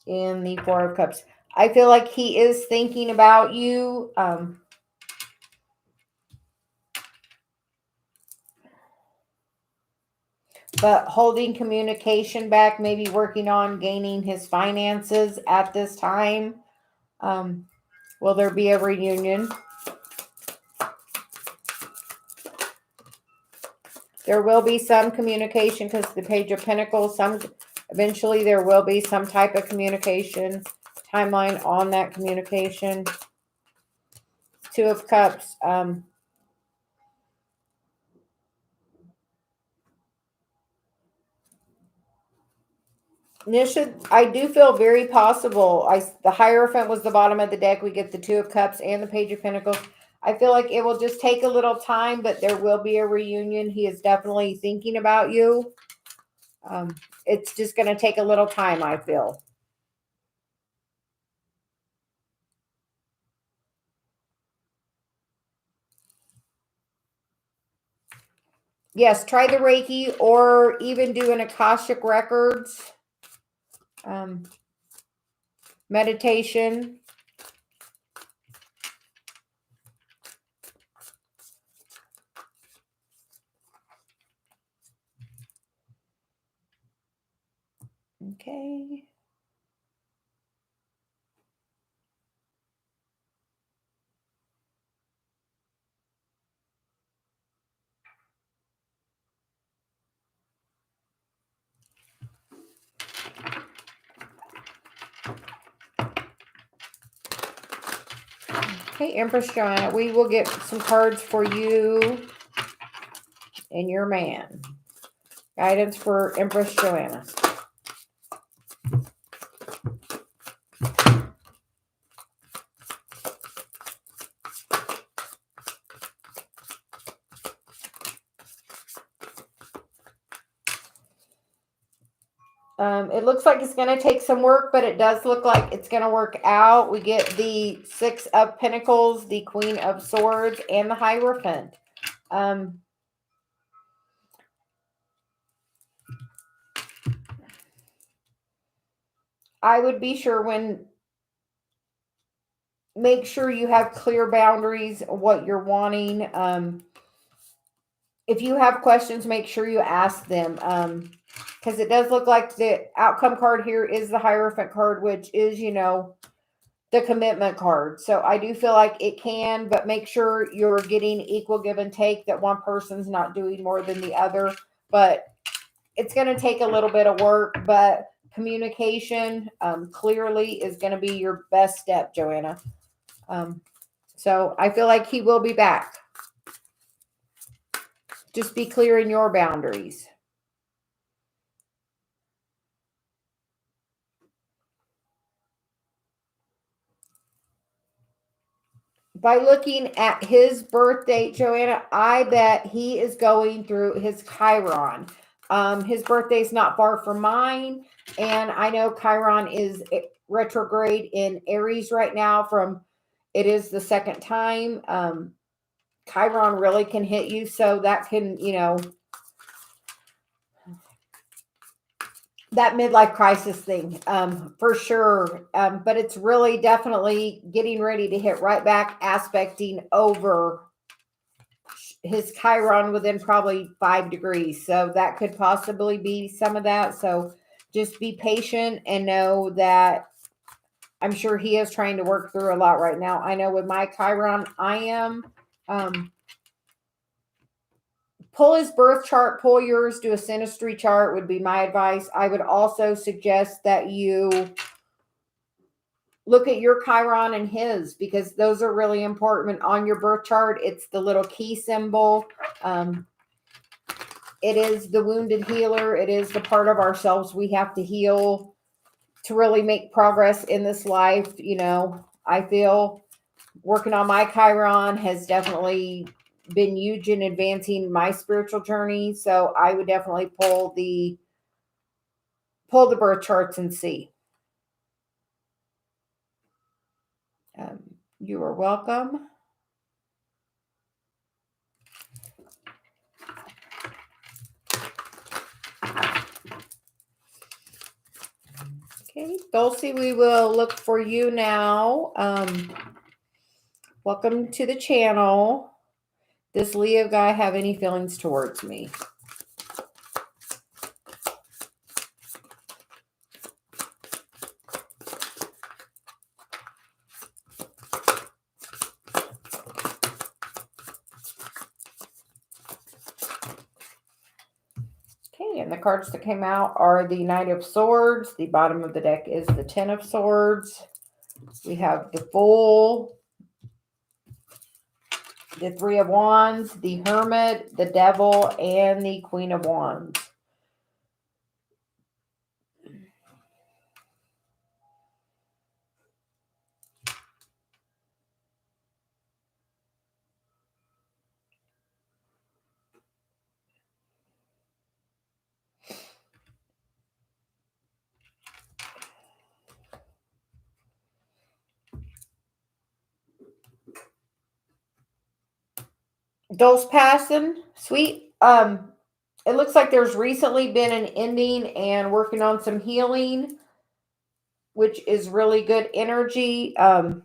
and the Four of Cups. I feel like he is thinking about you. but holding communication back, maybe working on gaining his finances at this time. Will there be a reunion? There will be some communication because the Page of Pentacles, eventually there will be some type of communication. Timeline on that communication. Two of Cups. I do feel very possible. The Hierophant was the bottom of the deck. We get the Two of Cups and the Page of Pentacles. I feel like it will just take a little time, but there will be a reunion. He is definitely thinking about you. It's just going to take a little time, I feel. Yes, try the Reiki or even do an Akashic Records. Meditation. Okay. Okay, Empress Joanna, we will get some cards for you and your man. Guidance for Empress Joanna. It looks like it's going to take some work, but it does look like it's going to work out. We get the Six of Pentacles, the Queen of Swords, and the Hierophant. I would be sure make sure you have clear boundaries, what you're wanting. If you have questions, make sure you ask them. Because it does look like the outcome card here is the Hierophant card, which is, the commitment card. So I do feel like it can, but make sure you're getting equal give and take, that one person's not doing more than the other. But it's going to take a little bit of work, but communication clearly is going to be your best step, Joanna. So I feel like he will be back. Just be clear in your boundaries. By looking at his birth date, Joanna, I bet he is going through his Chiron. His birthday is not far from mine, and I know Chiron is retrograde in Aries right now. It is the second time. Chiron really can hit you, so that can, that midlife crisis thing, for sure. But it's really definitely getting ready to hit right back, aspecting over his Chiron within probably 5 degrees. So that could possibly be some of that. So just be patient and know that I'm sure he is trying to work through a lot right now. I know with my Chiron, I am. Pull his birth chart, pull yours, do a synastry chart would be my advice. I would also suggest that you look at your Chiron and his, because those are really important on your birth chart. It's the little key symbol. It is the wounded healer. It is the part of ourselves we have to heal to really make progress in this life. I feel working on my Chiron has definitely been huge in advancing my spiritual journey. So I would definitely pull the birth charts and see. You are welcome. Okay, Dulcie, we will look for you now. Welcome to the channel. Does Leo guy have any feelings towards me? And the cards that came out are the Knight of Swords. The bottom of the deck is the Ten of Swords. We have the Fool, the Three of Wands, the Hermit, the Devil, and the Queen of Wands. Dulce passing, sweet. It looks like there's recently been an ending and working on some healing, which is really good energy. The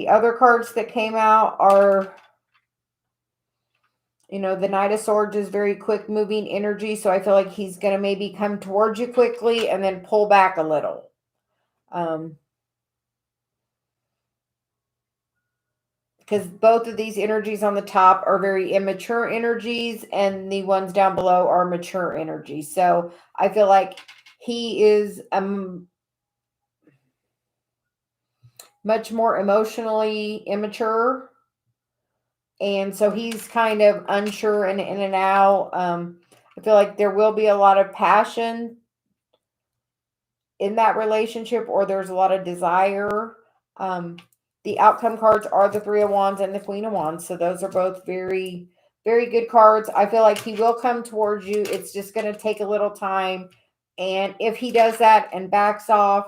other cards that came out are, you know, the Knight of Swords is very quick moving energy. So I feel like he's going to maybe come towards you quickly and then pull back a little. Because both of these energies on the top are very immature energies and the ones down below are mature energies. So I feel like he is much more emotionally immature. And so he's kind of unsure and in and out. I feel like there will be a lot of passion in that relationship, or there's a lot of desire. The outcome cards are the Three of Wands and the Queen of Wands. So those are both very, very good cards. I feel like he will come towards you. It's just going to take a little time. And if he does that and backs off,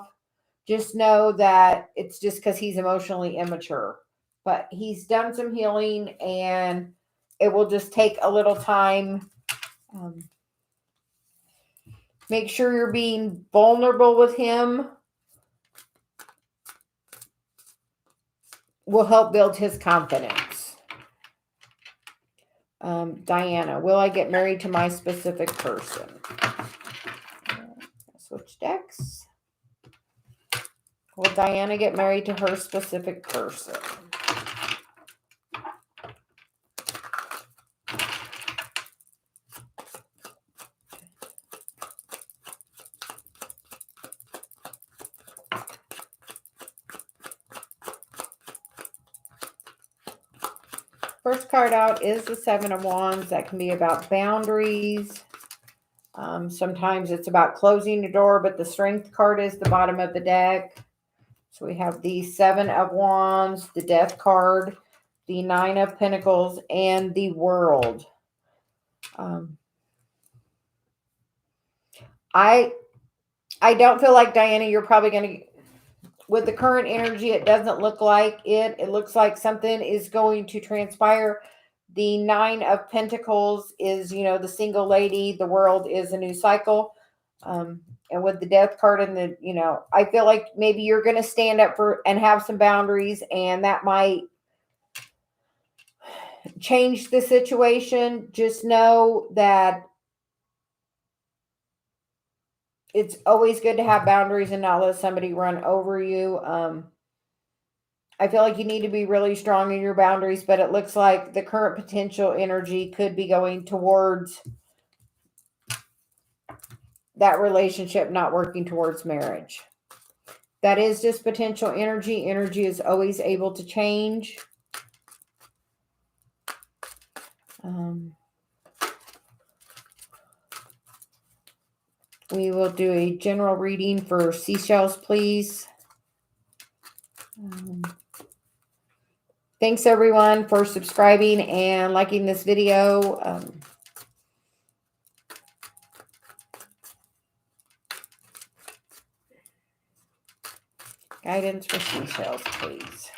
just know that it's just because he's emotionally immature. But he's done some healing and it will just take a little time. Make sure you're being vulnerable with him. Will help build his confidence. Diana, will I get married to my specific person? Switch decks. Will Diana get married to her specific person? First card out is the Seven of Wands. That can be about boundaries. Sometimes it's about closing the door, but the Strength card is the bottom of the deck. So we have the Seven of Wands, the Death card, the Nine of Pentacles, and the World. I don't feel like, Diana, you're probably going to, with the current energy, it doesn't look like it. It looks like something is going to transpire. The Nine of Pentacles is, you know, the single lady. The World is a new cycle. And with the Death card and the, you know, I feel like maybe you're going to stand up for and have some boundaries, and that might change the situation. Just know that it's always good to have boundaries and not let somebody run over you. I feel like you need to be really strong in your boundaries, but it looks like the current potential energy could be going towards that relationship not working towards marriage. That is just potential energy. Energy is always able to change. We will do a general reading for seashells, please. Thanks, everyone, for subscribing and liking this video. Guidance for seashells, please.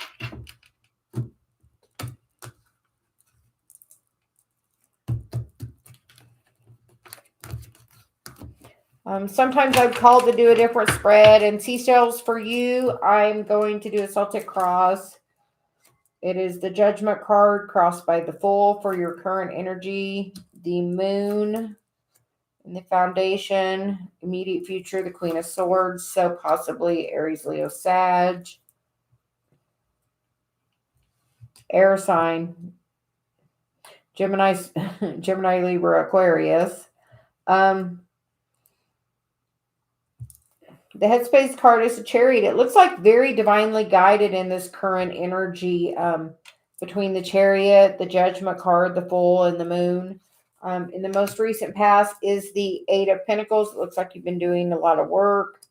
Sometimes I'm called to do a different spread, and seashells for you, I'm going to do a Celtic Cross. It is the Judgment card crossed by the Fool for your current energy, the Moon, and the Foundation, immediate future, the Queen of Swords, so possibly Aries, Leo, Sag, air sign, Gemini, Gemini, Libra, Aquarius. The Headspace card is a Chariot. It looks like very divinely guided in this current energy between the Chariot, the Judgment card, the Fool, and the Moon. In the most recent past is the Eight of Pentacles. It looks like you've been doing a lot of work.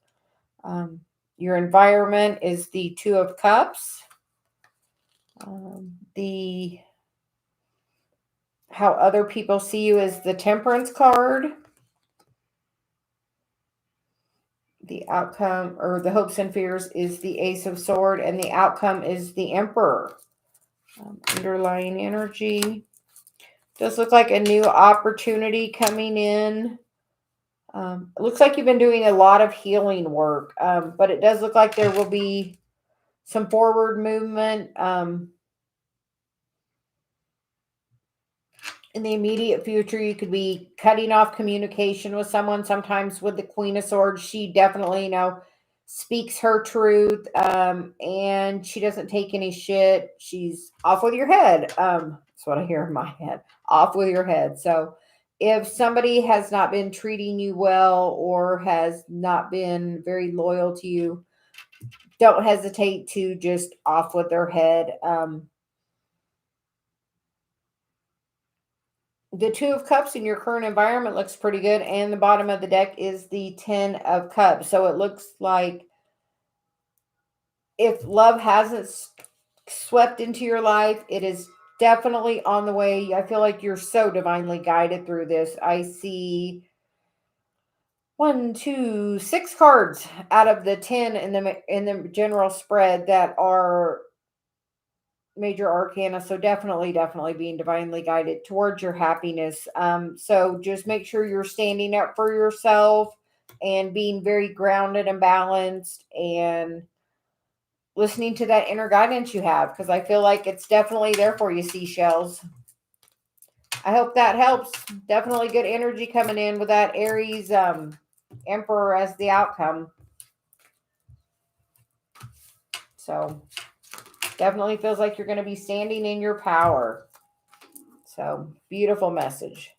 Your environment is the Two of Cups. How other people see you is the Temperance card. The outcome, or the hopes and fears, is the Ace of Swords, and the outcome is the Emperor. Underlying energy. Does look like a new opportunity coming in. It looks like you've been doing a lot of healing work, but it does look like there will be some forward movement in the immediate future. You could be cutting off communication with someone. Sometimes with the Queen of Swords, she definitely, speaks her truth, and she doesn't take any shit. She's off with your head. That's what I hear in my head. Off with your head. So if somebody has not been treating you well or has not been very loyal to you, don't hesitate to just off with their head. The Two of Cups in your current environment looks pretty good. And the bottom of the deck is the Ten of Cups. So it looks like if love hasn't swept into your life, it is definitely on the way. I feel like you're so divinely guided through this. I see 6 cards out of the 10 in the general spread that are major arcana. So definitely being divinely guided towards your happiness. So just make sure you're standing up for yourself and being very grounded and balanced and listening to that inner guidance you have, because I feel like it's definitely there for you, seashells. I hope that helps. Definitely good energy coming in with that Aries Emperor as the outcome. So definitely feels like you're going to be standing in your power. So beautiful message.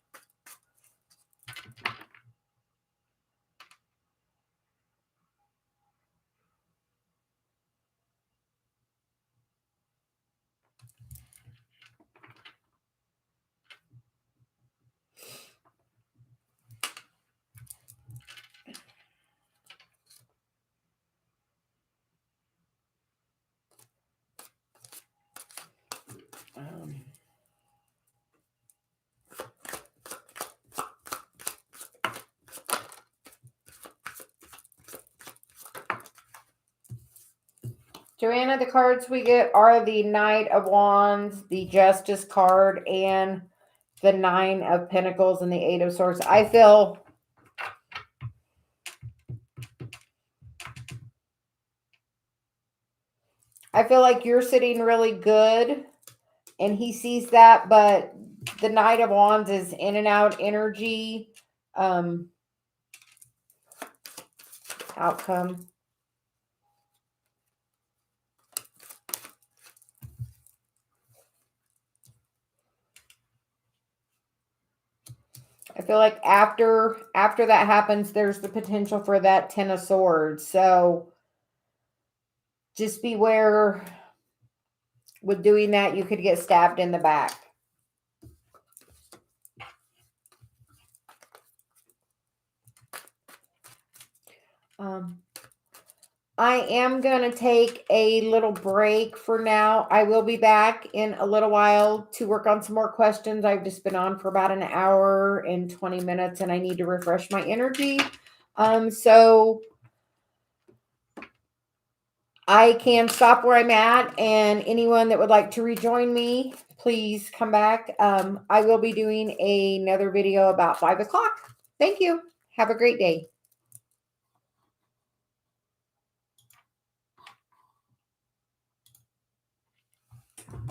Joanna, the cards we get are the Knight of Wands, the Justice card, and the Nine of Pentacles and the Eight of Swords. I feel like you're sitting really good, and he sees that, but the Knight of Wands is in and out energy. Outcome. I feel like after that happens, there's the potential for that Ten of Swords. So just beware with doing that. You could get stabbed in the back. I am going to take a little break for now. I will be back in a little while to work on some more questions. I've just been on for about an hour and 20 minutes, and I need to refresh my energy. So I can stop where I'm at, and anyone that would like to rejoin me, please come back. I will be doing another video about 5 o'clock. Thank you. Have a great day.